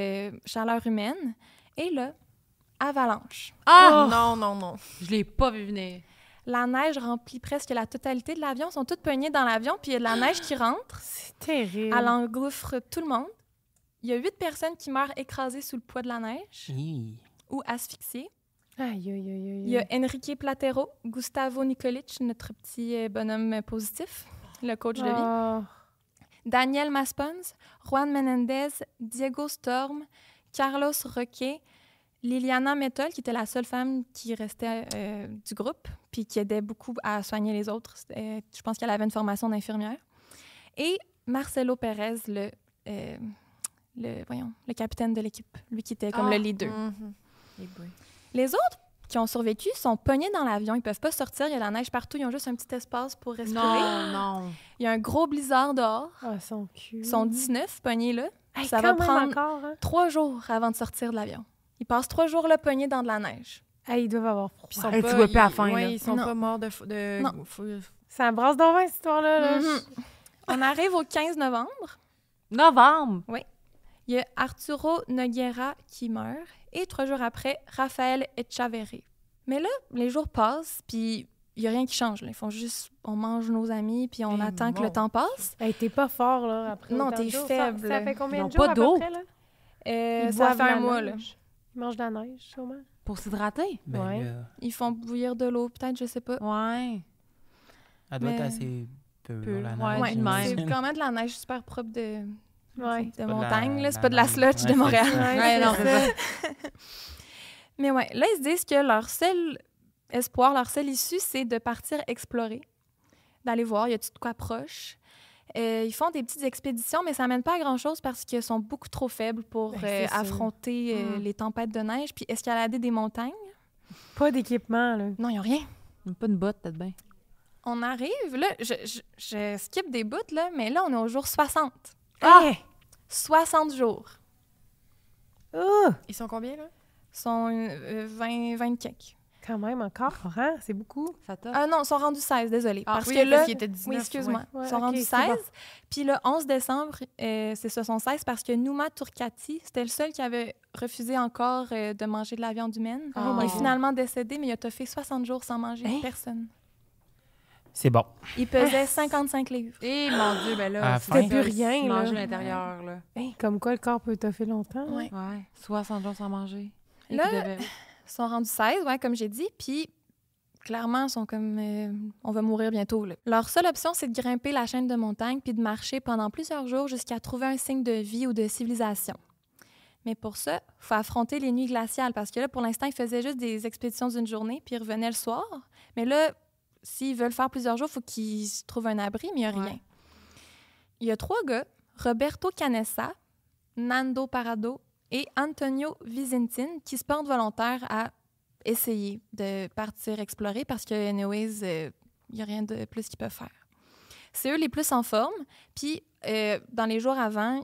Chaleur humaine. Et là, avalanche. Ah! Non. Je l'ai pas vu venir. La neige remplit presque la totalité de l'avion. Ils sont toutes poignées dans l'avion. Puis il y a de la neige qui rentre. C'est terrible. Elle engouffre tout le monde. Il y a 8 personnes qui meurent écrasées sous le poids de la neige Hi. ou asphyxiées. Aïe. Il y a Enrique Platero, Gustavo Nikolic, notre petit bonhomme positif, le coach de vie. Oh. Daniel Maspons, Juan Menendez, Diego Storm, Carlos Roque, Liliana Mettol, qui était la seule femme qui restait du groupe, puis qui aidait beaucoup à soigner les autres. Je pense qu'elle avait une formation d'infirmière. Et Marcelo Pérez, le capitaine de l'équipe, lui qui était comme le leader. Les autres qui ont survécu sont pognés dans l'avion. Ils peuvent pas sortir. Il y a la neige partout. Ils ont juste un petit espace pour respirer. Non. Il y a un gros blizzard dehors. Ah, son cul. Ils sont 19 pognés là. Hey, Ça quand va même prendre encore, hein? 3 jours avant de sortir de l'avion. Ils passent 3 jours là pognés dans de la neige. Hey, ils doivent avoir froid. Puis ils sont Hey, pas, tu vois plus à la fin, ouais, là. ils sont Non. pas morts de Non. Ça brasse donc bien, cette histoire-là. Là. Mhm. On arrive au 15 novembre. Novembre. Il y a Arturo Noguera qui meurt. Et 3 jours après, Raphaël Echaverri. Mais là, les jours passent, puis il n'y a rien qui change. Là. Ils font juste, on mange nos amis, puis on Mais attend que non. le temps passe. Hey, t'es pas fort, là, après. Non, autant t'es de jours. faible. Ça fait combien Ils ont de jours, pas à d'eau. peu près, là? Ils Ça boivent fait un la mois, là. neige. Ils mangent de la neige, sûrement. Pour s'hydrater. Ben Ouais. là, Ils font bouillir de l'eau, peut-être, je sais pas. Ouais. elle doit Mais- être assez peu, Peu, la ouais, neige. Ouais, de même. c'est j'imagine. quand même de la neige super propre de Ouais. de pas de montagne, la- là. C'est pas de la la- sludge ouais, de Montréal. c'est ça. Ouais, non, c'est ça. Mais ouais, là, ils se disent que leur seul espoir, leur seule issue, c'est de partir explorer, d'aller voir, y a-t-il de quoi proche. Ils font des petites expéditions, mais ça mène pas à grand-chose parce qu'ils sont beaucoup trop faibles pour Ben, c'est sûr. affronter les tempêtes de neige puis escalader des montagnes. Pas d'équipement, là. Non, ils n'ont rien. Même pas une botte, peut-être bien. On arrive, là, je skip des bouts, là, mais là, on est au jour 60. Ah! 60 jours. Oh! Ils sont combien, là? Ils sont 20 quelques. Quand même, encore, hein? C'est beaucoup. Ça t'a? Ah non, ils sont rendus 16, désolé. Ah, parce oui, que là, parce qu'il était 19. oui, excuse-moi. ouais. Ils sont Ouais, rendus ok, 16. c'est bon. Puis le 11 décembre, ce sont 16 parce que Nouma Turcati, c'était le seul qui avait refusé encore de manger de la viande humaine. Oh mon Il est Dieu. finalement décédé, mais il a toffé 60 jours sans manger Hein? personne. C'est bon. Il pesait 55 livres. Eh, mon Dieu, ben À là, la c'est fin. ça, C'était plus rien, se là. manger à l'intérieur, là. Hey, comme quoi, le corps peut toffer longtemps. Ouais. Ouais, 60 jours sans manger. Et Là, qui devait- Ils sont rendus 16, ouais, comme j'ai dit. Puis, clairement, ils sont comme... on va mourir bientôt, là. Leur seule option, c'est de grimper la chaîne de montagne puis de marcher pendant plusieurs jours jusqu'à trouver un signe de vie ou de civilisation. Mais pour ça, il faut affronter les nuits glaciales parce que là, pour l'instant, ils faisaient juste des expéditions d'une journée puis ils revenaient le soir. Mais là, s'ils veulent faire plusieurs jours, il faut qu'ils se trouvent un abri, mais il n'y a rien. Ouais. Il y a 3 gars, Roberto Canessa, Nando Parado et Antonio Vizintin, qui se portent volontaires à essayer de partir explorer parce que, anyways, il n'y a rien de plus qu'ils peuvent faire. C'est eux les plus en forme. Puis, dans les jours avant,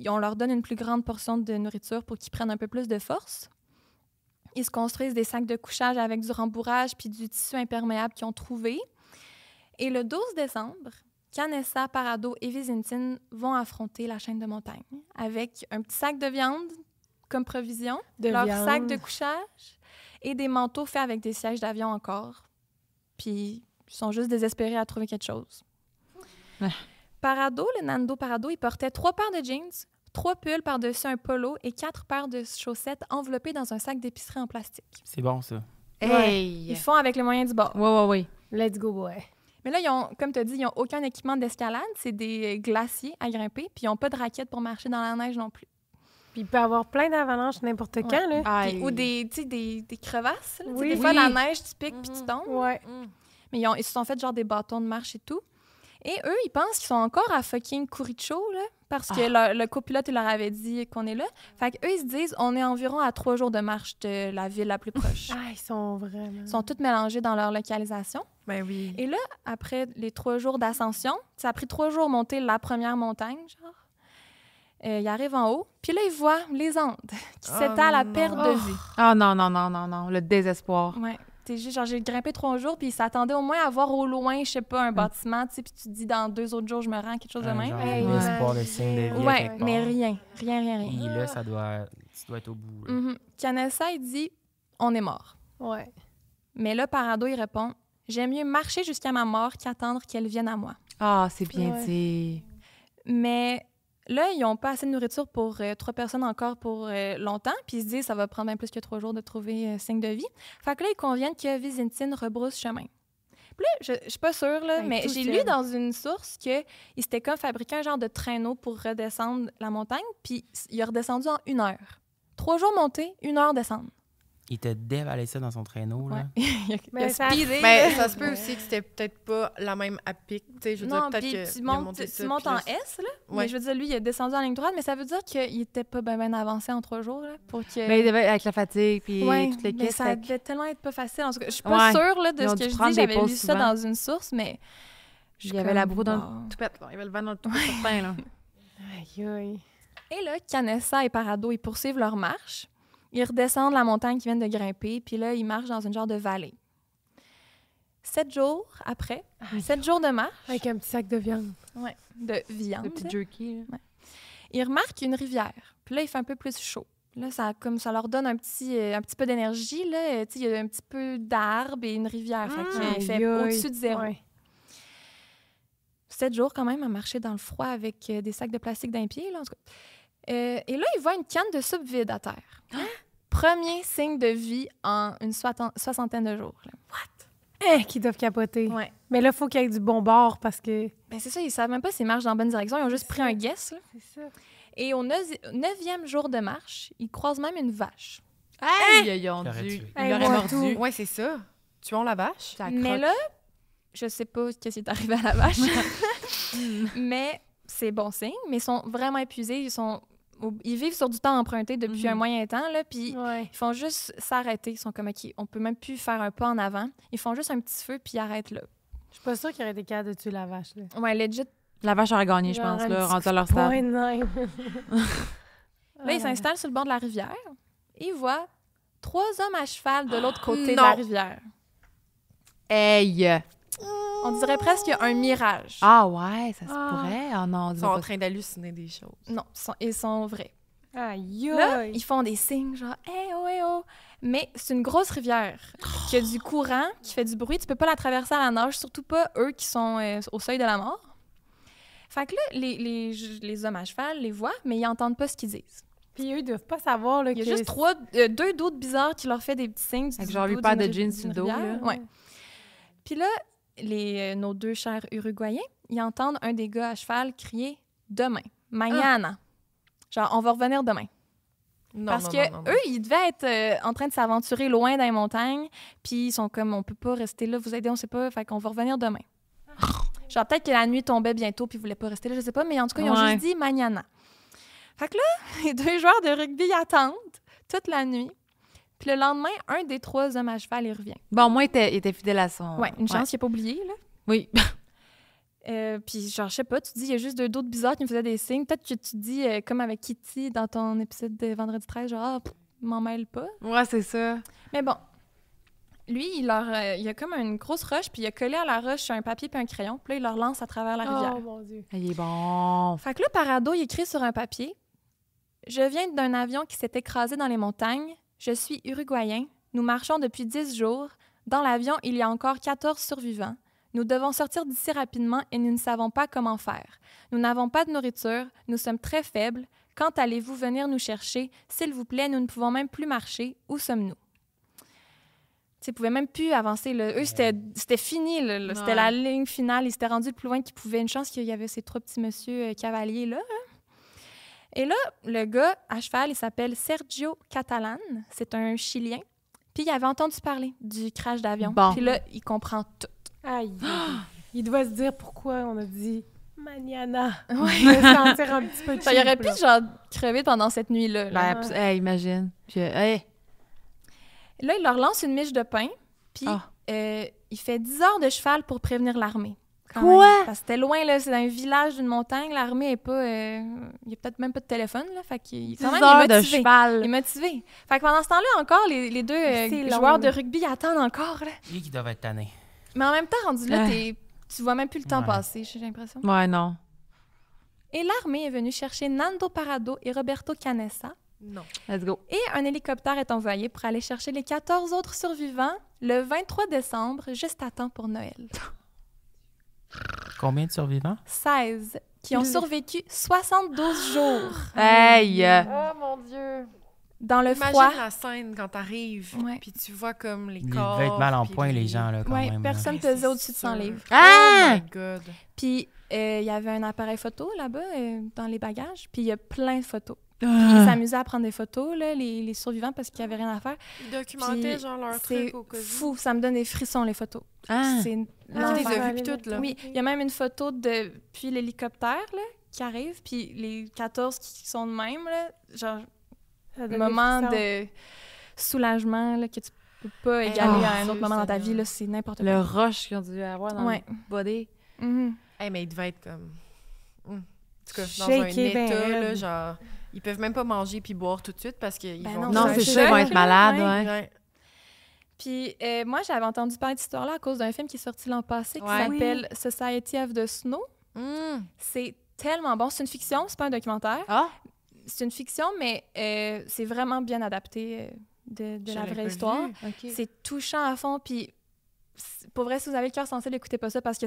on leur donne une plus grande portion de nourriture pour qu'ils prennent un peu plus de force. Ils se construisent des sacs de couchage avec du rembourrage puis du tissu imperméable qu'ils ont trouvé. Et le 12 décembre, Canessa, Parado et Vizintin vont affronter la chaîne de montagne avec un petit sac de viande comme provision, leur sac de couchage et des manteaux faits avec des sièges d'avion encore. Puis, ils sont juste désespérés à trouver quelque chose. Ouais. Parado, le Nando Parado, il portait 3 paires de jeans, 3 pulls par-dessus un polo et 4 paires de chaussettes enveloppées dans un sac d'épicerie en plastique. C'est bon, ça. Hey! Ils font avec les moyens du bord. Ouais. Let's go, boy. Mais là, ils ont, comme tu as dit, ils n'ont aucun équipement d'escalade. C'est des glaciers à grimper. Puis ils n'ont pas de raquettes pour marcher dans la neige non plus. Puis il peut y avoir plein d'avalanches n'importe quand, là. Aïe. Puis- ou des crevasses. Là. Tu sais, Oui. des fois, Oui. la neige, tu piques puis tu tombes. Ouais. Mais ils se sont fait genre des bâtons de marche et tout. Et eux, ils pensent qu'ils sont encore à fucking Kuricho, là, parce que le copilote, il leur avait dit qu'on est là. Fait qu'eux, ils se disent, on est environ à 3 jours de marche de la ville la plus proche. Ah, ils sont vraiment... Ils sont tous mélangés dans leur localisation. Ben oui. Et là, après les 3 jours d'ascension, ça a pris 3 jours monter la première montagne, genre. Ils arrivent en haut, puis là, ils voient les Andes qui Oh s'étalent à non. perte de vue. Ah non, le désespoir. Ouais. T'es juste, genre, j'ai grimpé 3 jours, puis ils s'attendaient au moins à voir au loin, je sais pas, un bâtiment, tu sais, puis tu te dis, dans 2 autres jours, je me rends, quelque chose de Un même. genre Hey, d'espoir de signe de vie à Ouais, quelque part. mais rien. Et là, tu dois être au bout. là. Mhm. Canessa, il dit, on est mort. Ouais. Mais là, Parado, il répond, j'aime mieux marcher jusqu'à ma mort qu'attendre qu'elle vienne à moi. Ah, c'est bien Ouais. dit. Mais là, ils n'ont pas assez de nourriture pour 3 personnes encore pour longtemps. Puis ils se disent ça va prendre bien plus que 3 jours de trouver signe de vie. Fait que là, ils conviennent que Vizintin rebrousse chemin. Puis là, je suis pas sûre, là, Hey, mais tout j'ai seul. lu dans une source qu'ils s'étaient comme fabriqué un genre de traîneau pour redescendre la montagne. Puis il a redescendu en 1 heure. 3 jours monter, 1 heure descendre. Il t'a dévalé ça dans son traîneau, là. Ouais. il a Mais ça- speedé, Mais là. ça se peut aussi que c'était peut-être pas la même à pic. Tu sais, je veux dire, Non, peut-être puis que tu il a montes, monté tu ça, montes puis en là, S, là. Ouais. Mais je veux dire, lui, il a descendu en ligne droite, mais ça veut dire qu'il était pas bien avancé en 3 jours, là, pour que... Mais il devait- avec la fatigue puis Ouais, toutes les mais quêtes. ça devait tellement être pas facile. En tout cas, je suis pas Ouais. sûre là, de Ils ont ce dû que je prendre dis. des J'avais lu pauses ça souvent. dans une source, mais... je suis Il y avait la comme, broue dans wow. le toupette, là. Il y avait le vent dans le toupette certain, là. Aïe, aïe. Et là, Canessa et Parado, ils poursuivent leur marche. Ils redescendent la montagne qu'ils viennent de grimper, puis là, ils marchent dans une genre de vallée. 7 jours après, 7 jours de marche, Avec un petit sac de viande. de viande, Le petit jerky, là. ils remarquent une rivière. Puis là, il fait un peu plus chaud. Là, ça leur donne un petit peu d'énergie. Là. Tu sais, il y a un petit peu d'arbres et une rivière. Fait qu'il fait Aïe, aïe. au-dessus de 0. Ouais. 7 jours quand même à marcher dans le froid avec des sacs de plastique d'un pied. Là, en tout cas. Et là, il voit une canne de soupe vide à terre. Premier signe de vie en une soixantaine de jours. Là. Qui doivent capoter. Ouais. Mais là, il faut qu'il y ait du bon bord parce que... Ben, c'est ça, ils ne savent même pas s'ils marchent dans la bonne direction. Ils ont juste pris un guess. Là. C'est ça. Et au 9e jour de marche, ils croisent même une vache. Aïe, ils ont L'aurait dû. tué. Ils Hey, l'auraient moi, mordu. Ouais, c'est ça. Tuons la vache. Ça Mais croque. là, je sais pas ce qui est arrivé à la vache. Mais c'est bon signe. Mais ils sont vraiment épuisés. Ils vivent sur du temps emprunté depuis un moyen temps. Là, puis Ouais. ils font juste s'arrêter. Ils sont comme, OK, on peut même plus faire un pas en avant. Ils font juste un petit feu, puis ils arrêtent là. Je suis pas sûre qu'il aurait été capable de tuer la vache, là. Ouais, legit. La vache aurait gagné, je Genre pense, un là, petit rendu à leur Point stade. de même. Là, il s'installe sur le bord de la rivière et il voit 3 hommes à cheval de l'autre côté de Non. la rivière. Hey! On dirait presque un mirage. Ah ouais, ça se pourrait. Oh non, Ils dis sont en pas. train d'halluciner des choses. Non, ils sont vrais. Aïe, Là, aïe. ils font des signes genre « Hey, oh, hey, oh! » Mais c'est une grosse rivière qui a du courant, qui fait du bruit. Tu peux pas la traverser à la nage, surtout pas eux qui sont au seuil de la mort. Fait que là, les hommes à cheval les voient, mais ils entendent pas ce qu'ils disent. Puis eux, ils doivent pas savoir là, Il y a que... juste 2 d'autres bizarres qui leur fait des petits signes. Avec du genre bout lui paire de d'une jeans d'une sur le dos, rivière. là. Ouais. Puis là, nos 2 chers Uruguayens, ils entendent un des gars à cheval crier « Demain, mañana ». Genre, on va revenir demain. Non, Parce non, que non, non. eux, ils devaient être en train de s'aventurer loin dans les montagnes, puis ils sont comme, on peut pas rester là, vous aider, on sait pas, fait qu'on va revenir demain. Genre, peut-être que la nuit tombait bientôt, puis ils voulaient pas rester là, je sais pas, mais en tout cas, ils ont Ouais. juste dit mañana. Fait que là, les 2 joueurs de rugby attendent toute la nuit, puis le lendemain, un des 3 hommes à cheval, il revient. Bon, moi, il était fidèle à son... Ouais, une chance qu'il n'a pas oublié, là. Oui. Puis genre, je sais pas, tu dis, il y a juste 2 d'autres bizarres qui me faisaient des signes. Peut-être que tu dis, comme avec Kitty dans ton épisode de Vendredi 13, genre, ah, m'en mêle pas. Ouais, c'est ça. Mais bon, lui, il a comme une grosse roche, puis il a collé à la roche un papier puis un crayon, puis là, il leur lance à travers la rivière. Oh, mon Dieu. Ah, il est bon. Fait que là, Parado, il écrit sur un papier « Je viens d'un avion qui s'est écrasé dans les montagnes. Je suis uruguayen. Nous marchons depuis 10 jours. Dans l'avion, il y a encore 14 survivants. Nous devons sortir d'ici rapidement et nous ne savons pas comment faire. Nous n'avons pas de nourriture. Nous sommes très faibles. Quand allez-vous venir nous chercher? S'il vous plaît, nous ne pouvons même plus marcher. Où sommes-nous? » Ils ne pouvaient même plus avancer. Là. Eux, c'était fini. Là. C'était Ouais. la ligne finale. Ils s'étaient rendus le plus loin qu'ils pouvaient. Une chance qu'il y avait ces 3 petits messieurs cavaliers là. Et là, le gars à cheval, il s'appelle Sergio Catalan. C'est un Chilien. Puis il avait entendu parler du crash d'avion. Bon. Puis là, il comprend tout. Aïe. Il doit se dire pourquoi on a dit mañana. Ouais. Il doit se sentir un petit peu Ça, il aurait cheap, pu, là. genre, crever pendant cette nuit-là. Là. Ben, hey, imagine. Hey. Là, il leur lance une miche de pain. Puis Ah. il fait 10 heures de cheval pour prévenir l'armée. Quand Quoi? même. Parce que c'était loin, là. C'est dans un village d'une montagne. L'armée est pas... il y a peut-être même pas de téléphone, là. Fait qu'il 10 quand même, heures il est de motivé. Il est cheval. motivé. Fait que pendant ce temps-là, encore, les 2 C'est long, joueurs de là. rugby attendent encore, là. Lui qui doivent être tannés. Mais en même temps, rendu là, Ah. tu vois même plus le temps Ouais. passer, j'ai l'impression. Ouais, non. Et l'armée est venue chercher Nando Parado et Roberto Canessa. Non. Let's go. Et un hélicoptère est envoyé pour aller chercher les 14 autres survivants le 23 décembre, juste à temps pour Noël. Combien de survivants? 16 qui ont survécu 72 jours Hey! Oh mon Dieu! dans le Imagine froid. la scène quand t'arrives, Ouais. puis tu vois comme les Ils corps. devaient être mal en puis point, les gens, là, quand Ouais, même. là. personne Ben, pesait c'est au-dessus de 100 sûr. livres. Ah! Oh my God! Puis il y avait un appareil photo là-bas dans les bagages, puis il y a plein de photos. Ils Ah. s'amusaient à prendre des photos, là, les survivants, parce qu'il n'y avait rien à faire. Ils documentaient Puis genre leur C'est truc au cas où. fou, ça me donne des frissons, les photos. Ah. C'est Ah, tu les l'enfer. as vues puis toutes, là. Oui, il y a même une photo depuis l'hélicoptère là, qui arrive, puis les 14 qui sont de même, là, genre, Ça donne des moment frissons. de soulagement là, que tu peux pas égaler Ah, à un autre Dieu moment dans ta Seigneur. vie, là, c'est n'importe Le quoi. rush qu'ils ont dû avoir dans Ouais. le body. Mhm. Hey, mais ils devaient être comme... En tout cas, dans Shaké un ben état, là, raide. genre... Ils peuvent même pas manger puis boire tout de suite parce qu'ils Ben vont... non, Non, c'est c'est un ça, ils vont choc, être là, malades, ouais. ouais. Ouais. Puis moi, j'avais entendu parler de cette histoire-là à cause d'un film qui est sorti l'an passé qui Ouais. s'appelle Society of the Snow. Mm. C'est tellement bon. C'est une fiction, c'est pas un documentaire. Ah! C'est une fiction, mais c'est vraiment bien adapté de Je la l'ai vraie pas histoire. vu. OK. C'est touchant à fond, puis pour vrai, si vous avez le cœur sensible, écoutez pas ça parce que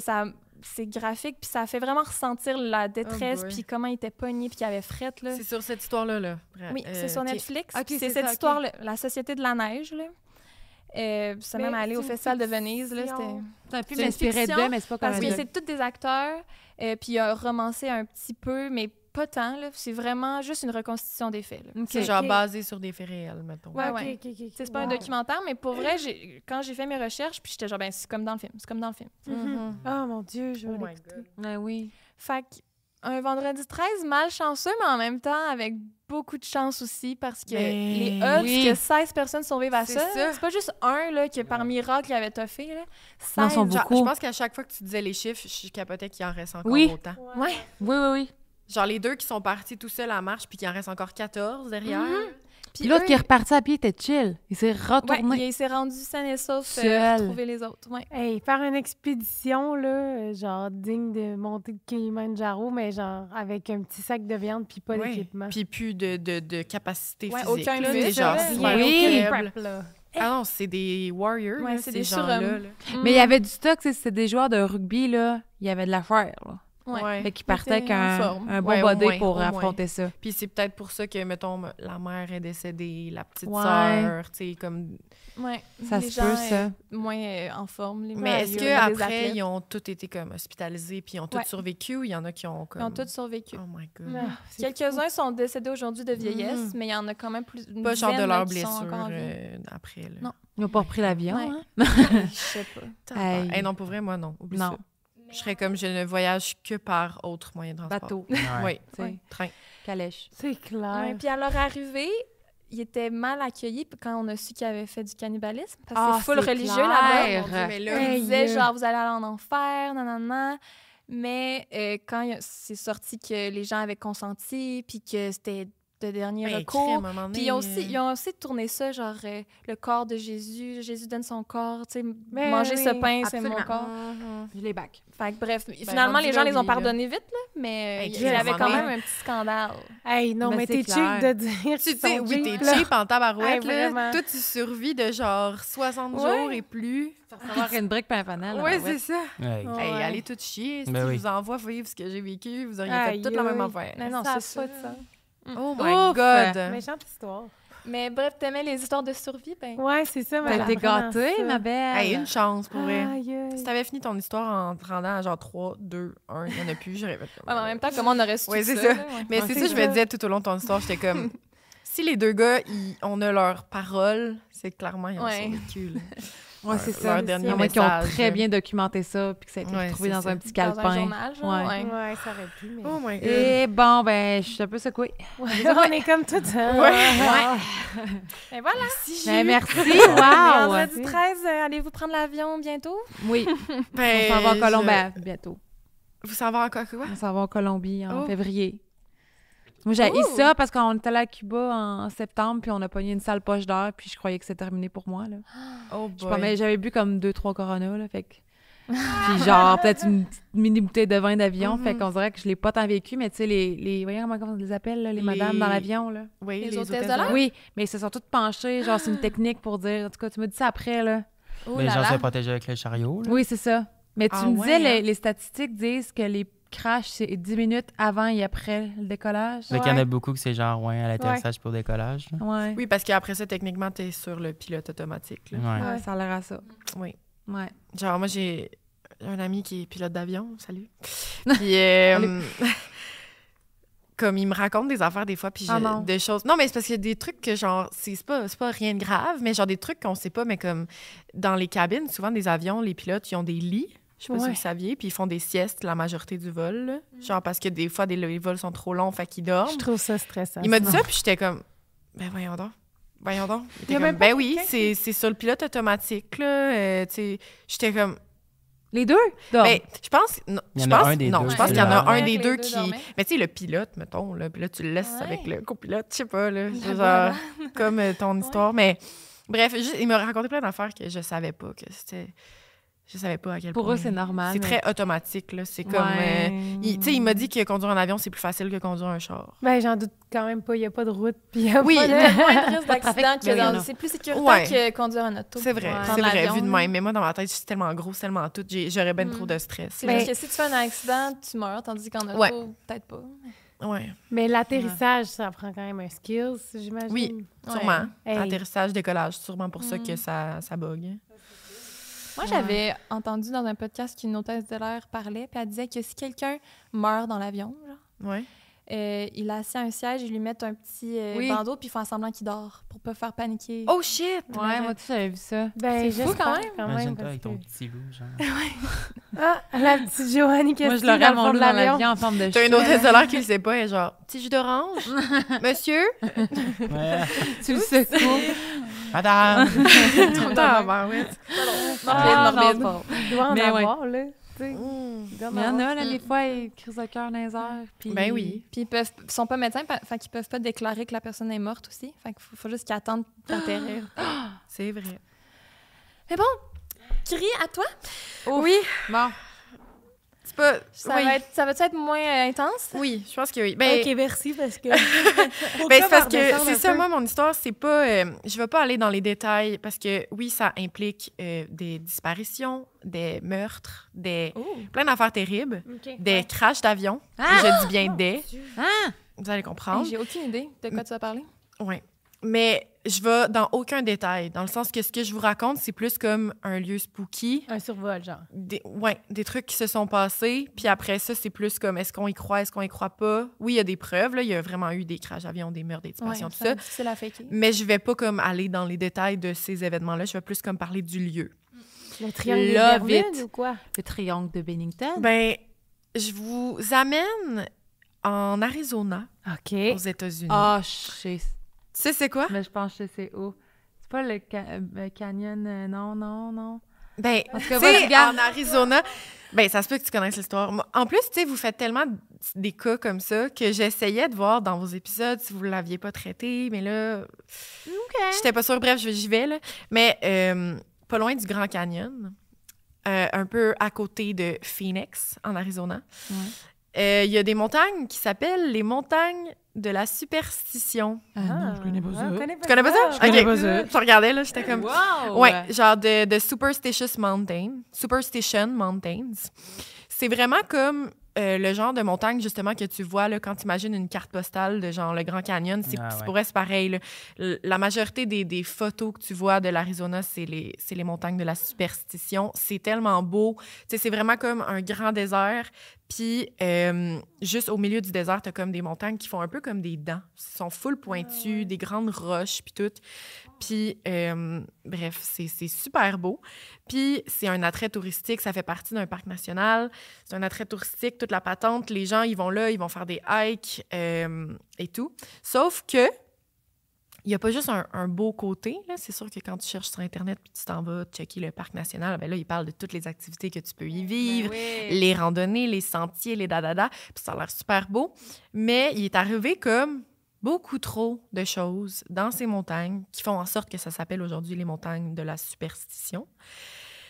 c'est graphique, puis ça fait vraiment ressentir la détresse, boy. puis comment il était pogné, puis qu'il avait frette, là. C'est sur cette histoire-là, là. Oui, c'est sur ok. Netflix. Ok, puis c'est c'est cette ça, ok. histoire-là, La Société de la Neige, là. C'est Mais même allé au c'est une Festival de Venise, là. fiction. C'était... C'est un peu C'est une m'inspirer fiction, d'eux, mais c'est pas comme Parce que un c'est tous des acteurs, puis il a romancé un petit peu, mais pas tant, là. C'est vraiment juste une reconstitution des faits, là. OK. C'est genre Ok. basé sur des faits réels, mettons. Ouais, Ok, ouais. ok, ok. C'est pas un Wow. documentaire, mais pour vrai, quand j'ai fait mes recherches, puis j'étais genre, ben, c'est comme dans le film, c'est comme dans le film. Mhm. Oh mon Dieu, je Oh vais my l'écouter. God. Ouais, oui. Fait un vendredi 13 malchanceux, mais en même temps avec beaucoup de chance aussi, parce que Mais les odds oui. que 16 personnes survivent à C'est ça, ça. c'est pas juste un là, qui par miracle il avait toffé. Là. Non, 16. sont Genre, beaucoup. je pense qu'à chaque fois que tu disais les chiffres, je capotais qu'il en reste encore Oui. autant. Ouais. Oui, oui, oui. Genre les 2 qui sont partis tout seuls à marche, puis qu'il en reste encore 14 derrière. Puis l'autre qui est reparti à pied était chill. Il s'est retourné. Ouais, il s'est rendu sain et sauf Seul. retrouver les autres. Ouais. Hey, faire une expédition, là, genre digne de monter de Kilimanjaro, mais genre avec un petit sac de viande puis pas Ouais. d'équipement. Puis plus de capacité Ouais, physique. aucun là, muscle, t'es genre ouais. super Oui. faible. Prep, là. Ah non, c'est des warriors, Ouais, là, c'est ces des gens-là. surhommes. là. Mais il y avait du stock, tu sais, c'était des joueurs de rugby, là. Il y avait de la chair, là. Ouais. Fait qu'ils partaient avec Était en un forme. bon Ouais, au body moins, pour au moins. affronter ça. Puis c'est peut-être pour ça que, mettons, la mère est décédée, la petite Ouais. sœur, tu sais, comme... Ouais. Ça Les se peut, gens, ça. Moins en forme. Les Mais est-ce il y a des qu'après, athlètes. ils ont tous été comme hospitalisés puis ils ont tous Ouais. survécu ou il y en a qui ont comme... Ils ont tous survécu. Oh my God. Ah, c'est Quelques-uns sont décédés aujourd'hui de vieillesse, Mhm. mais il y en a quand même plus. Une Pas genre de dizaine, leurs là, qui sont blessures encore en vie. après, là. Non. Ils n'ont pas repris l'avion, Ouais. hein? Je sais pas. Hey. Hey. Non, pour vrai, moi, non. Oublie Non. ça. Je serais comme, je ne voyage que par autre moyen de transport. Bateau, Ouais. Oui, tu sais, train. calèche. C'est clair. Ouais, puis à leur arrivée, ils étaient mal accueillis quand on a su qu'ils avaient fait du cannibalisme. Parce que Ah, c'est full c'est religieux clair. là-bas. Mon Dieu, mais là, Ils Hey, disaient yeah. genre, vous allez aller en enfer, nanana. Mais quand c'est sorti que les gens avaient consenti, puis que c'était de dernier ben, recours. crème, à un moment Puis donné, ils ont aussi tourné ça, genre le corps de Jésus. Jésus donne son corps, tu sais, Ben manger oui, ce pain, c'est mon absolument. corps. Je les back. Fait que bref, finalement, rendu les gens là, les ont oui, là. pardonnés vite, là, mais Hey, il y Chris, avait à un quand moment même un petit scandale. Hey, non, Mais mais c'est t'es clair. cheap de dire Tu qu'ils sais, sont oui, cheap, t'es là. cheap en tabarouette, Hey, là. vraiment. Toi, tu survis de genre 60 Ouais. jours et plus. Avoir une brique pas un fanal. Oui, c'est ça. Ouais. Ouais. Hey, allez tout chier. Si Ben je oui. vous envoie vivre ce que j'ai vécu, vous auriez fait Aïe, toute la même aïe. affaire. Mais non, Ça a c'est pas ça. de sens. Oh my Ouf! God! Méchante histoire. Mais bref, t'aimais les histoires de survie, ben... Ouais, c'est ça. mais T'as été j'apprends gâtée, ça. ma belle. Hey, une chance, pour vrai. Aïe, aïe. Si t'avais fini ton histoire en te rendant à genre 3, 2, 1, il n'y en a plus, j'aurais fait comme... Ouais, mais en même temps, comment on aurait su Ouais, tout c'est ça? ça. là, ouais. Mais Ouais, c'est c'est ça, je me ça. disais tout au long de ton histoire, j'étais comme... Si les 2 gars, on a leur parole, c'est clairement ils ont Ouais. survécu. là. Ouais, c'est Leur ça. dernier Il y en a qui ont message, très là. bien documenté ça, puis que ça a été Ouais, retrouvé c'est dans ça. un petit Dans un calepin. journal, genre, Ouais. ouais. Ouais, ça aurait pu, mais... Oh my God! Et bon, ben, je suis un peu secouée. on est comme tout ça. Ben voilà. Ben, merci, Vendredi wow! 13, allez-vous prendre l'avion bientôt? Oui, Ben, on s'en va en je- Colombie bientôt. Vous s'en va encore quoi? On s'en va en Colombie en Oh. février. Moi, j'ai Oh. ça parce qu'on était allé à Cuba en septembre, puis on a pogné une sale poche d'air, puis je croyais que c'était terminé pour moi, là. Oh Je sais pas, mais boy. j'avais bu comme 2-3 Corona, là, fait que... Puis genre, peut-être une petite mini bouteille de vin d'avion, fait qu'on dirait que je l'ai pas tant vécu, mais tu sais, voyons comment on les appelle, là, les madames dans l'avion, là. Oui, Les hôtesses de l'air? Oui, mais ils se sont toutes penchées, genre, c'est une technique pour dire... En tout cas, tu m'as dit ça après, là. Oh Les là gens là. se protéger avec le chariot. Là. Oui, c'est ça. Mais tu Ah me disais, ouais, hein? les statistiques disent que les crashs, c'est 10 minutes avant et après le décollage. Fait qu'il y en a beaucoup que c'est genre, ouais, à l'atterrissage pour décollage. là. Ouais. Oui, parce qu'après ça, techniquement, t'es sur le pilote automatique. Là. Ouais. Ouais, ça a l'air à ça. Oui. Ouais. Genre, moi, j'ai un ami qui est pilote d'avion. Salut. Puis, comme il me raconte des affaires des fois, puis Ah non. des choses. Non, mais c'est parce qu'il y a des trucs que, genre, c'est pas rien de grave, mais genre des trucs qu'on sait pas, mais comme dans les cabines, souvent des avions, les pilotes, ils ont des lits. Je sais pas si Ouais. vous saviez, puis ils font des siestes la majorité du vol. là. Genre, parce que des fois, les vols sont trop longs, fait qu'ils dorment. Je trouve ça stressant. Il m'a dit ça, puis j'étais comme, ben voyons donc. Voyons donc. Il était Y a comme, même pas ben oui, quelqu'un c'est sur le pilote automatique, là. Tu sais, j'étais comme, Les deux? Donc, ben, je pense, non, Il y je en a pense, un des non, deux je pense qui qu'il y en a dorme. un Ouais, des les deux deux qui, dormaient. mais tu sais, le pilote, mettons, là, puis là, tu le laisses Ouais. avec le copilote, je sais pas, là, genre, voilà. comme ton histoire, mais bref, il m'a raconté plein d'affaires que je savais pas, que c'était, je savais pas à quel point. pour eux, c'est normal. C'est mais- très automatique, là, c'est comme, Ouais. tu sais, il m'a dit que conduire un avion, c'est plus facile que conduire un char. Ben, j'en doute quand même pas. Il n'y a pas de route. Puis il y a Oui, pas Il y a de... moins de risque Pas de trafic, d'accident que mais dans... non. C'est plus sécuritaire Ouais. que conduire un auto. C'est vrai, Ouais. c'est Prendre vrai, l'avion, vu de là. même. Mais moi, dans ma tête, c'est tellement gros, c'est tellement tout. J'aurais bien Mm. trop de stress. C'est là. juste que si tu fais un accident, tu meurs, tandis qu'en auto, Ouais. peut-être pas. Ouais, Mais l'atterrissage, ça prend quand même un skills, j'imagine. Oui. sûrement. Hey. Atterrissage, décollage, sûrement pour ça Mm. que ça bug. Moi, j'avais entendu dans un podcast qu'une hôtesse de l'air parlait, puis elle disait que si quelqu'un meurt dans l'avion, genre, Ouais. il est assis à un siège, ils lui mettent un petit Oui. bandeau, puis ils font semblant qu'il dort pour pas faire paniquer. Oh shit! Ouais, moi aussi, j'avais vu ça. Ben, C'est fou j'espère quand même. Imagine-toi parce avec ton que- petit loup, genre. Ah, la petite Joannie qui Moi, est je l'aurais dans à le mon fond loup de dans l'avion. l'avion en forme de T'as une chien. hôtesse de l'air qui le sait pas, elle est genre, petit jus d'orange? Monsieur? Ouais. Tu le secoues. Madame! Ah, ben ouais. Morbide, morbide. non, Il doit en Mais ouais. avoir, là. tu sais. Il y en a, là, des fois, ils crise de cœur dans les airs. Puis... Ben oui. Puis ils sont pas médecins, fait qu'ils peuvent pas déclarer que la personne est morte aussi. Fait qu'il faut juste qu'ils attendent d'atterrir. C'est vrai. Mais bon, Kiri, à toi? Oui. Bon. C'est pas... Ça oui. va-tu être moins intense? Oui, je pense que oui. Ben, OK, merci, parce que... ben, c'est parce que c'est ça, moi, mon histoire, c'est pas... je vais pas aller dans les détails parce que, oui, ça implique des disparitions, des meurtres, plein d'affaires terribles, des crashs d'avion. Je dis bien des. Vous allez comprendre. J'ai aucune idée de quoi tu vas parler. Oui. Mais je vais dans aucun détail, dans le sens que ce que je vous raconte, c'est plus comme un lieu spooky. Un survol, genre. Des trucs qui se sont passés. Puis après ça, c'est plus comme est-ce qu'on y croit, est-ce qu'on y croit pas. Oui, il y a des preuves. Là. Il y a vraiment eu des crashs d'avion, des meurtres, des disparitions, tout ça. C'est la fake. Mais je vais pas comme aller dans les détails de ces événements-là. Je vais plus comme parler du lieu. Le triangle des Love Bermudes it. ou quoi? Le triangle de Bennington. Ben, je vous amène en Arizona, OK. aux États-Unis. Ah, je sais. Tu sais c'est quoi? Mais je pense que c'est où? C'est pas le canyon... non. Ben, En tout tu cas, sais, vas-y, regarde. en Arizona, ben ça se peut que tu connaisses l'histoire. En plus, tu sais, vous faites tellement des cas comme ça que j'essayais de voir dans vos épisodes si vous l'aviez pas traité, mais là, j'étais pas sûre. Bref, j'y vais, là. Mais pas loin du Grand Canyon, un peu à côté de Phoenix, en Arizona, il y a des montagnes qui s'appellent les montagnes de la superstition. Non, je connais pas ça. Tu connais pas ça? Je connais pas ça. Je regardais, là, j'étais comme... Wow! Ouais, genre de Superstitious Mountain. Superstition Mountains. C'est vraiment comme le genre de montagne, justement, que tu vois là, quand tu imagines une carte postale de genre le Grand Canyon. C'est pour vrai, c'est pareil. Là. La majorité des photos que tu vois de l'Arizona, c'est les montagnes de la superstition. C'est tellement beau. Tu sais, c'est vraiment comme un grand désert. Puis, juste au milieu du désert, tu as comme des montagnes qui font un peu comme des dents. Ils sont full pointus, des grandes roches, puis tout. Puis, bref, c'est super beau. Puis, c'est un attrait touristique. Ça fait partie d'un parc national. C'est un attrait touristique, toute la patente. Les gens, ils vont là, ils vont faire des hikes et tout. Sauf que, il n'y a pas juste un beau côté. Là. C'est sûr que quand tu cherches sur Internet puis tu t'en vas checker le parc national, ben là, il parle de toutes les activités que tu peux y vivre, les randonnées, les sentiers, les dadada. Puis ça a l'air super beau. Mais il est arrivé comme beaucoup trop de choses dans ces montagnes qui font en sorte que ça s'appelle aujourd'hui les montagnes de la superstition.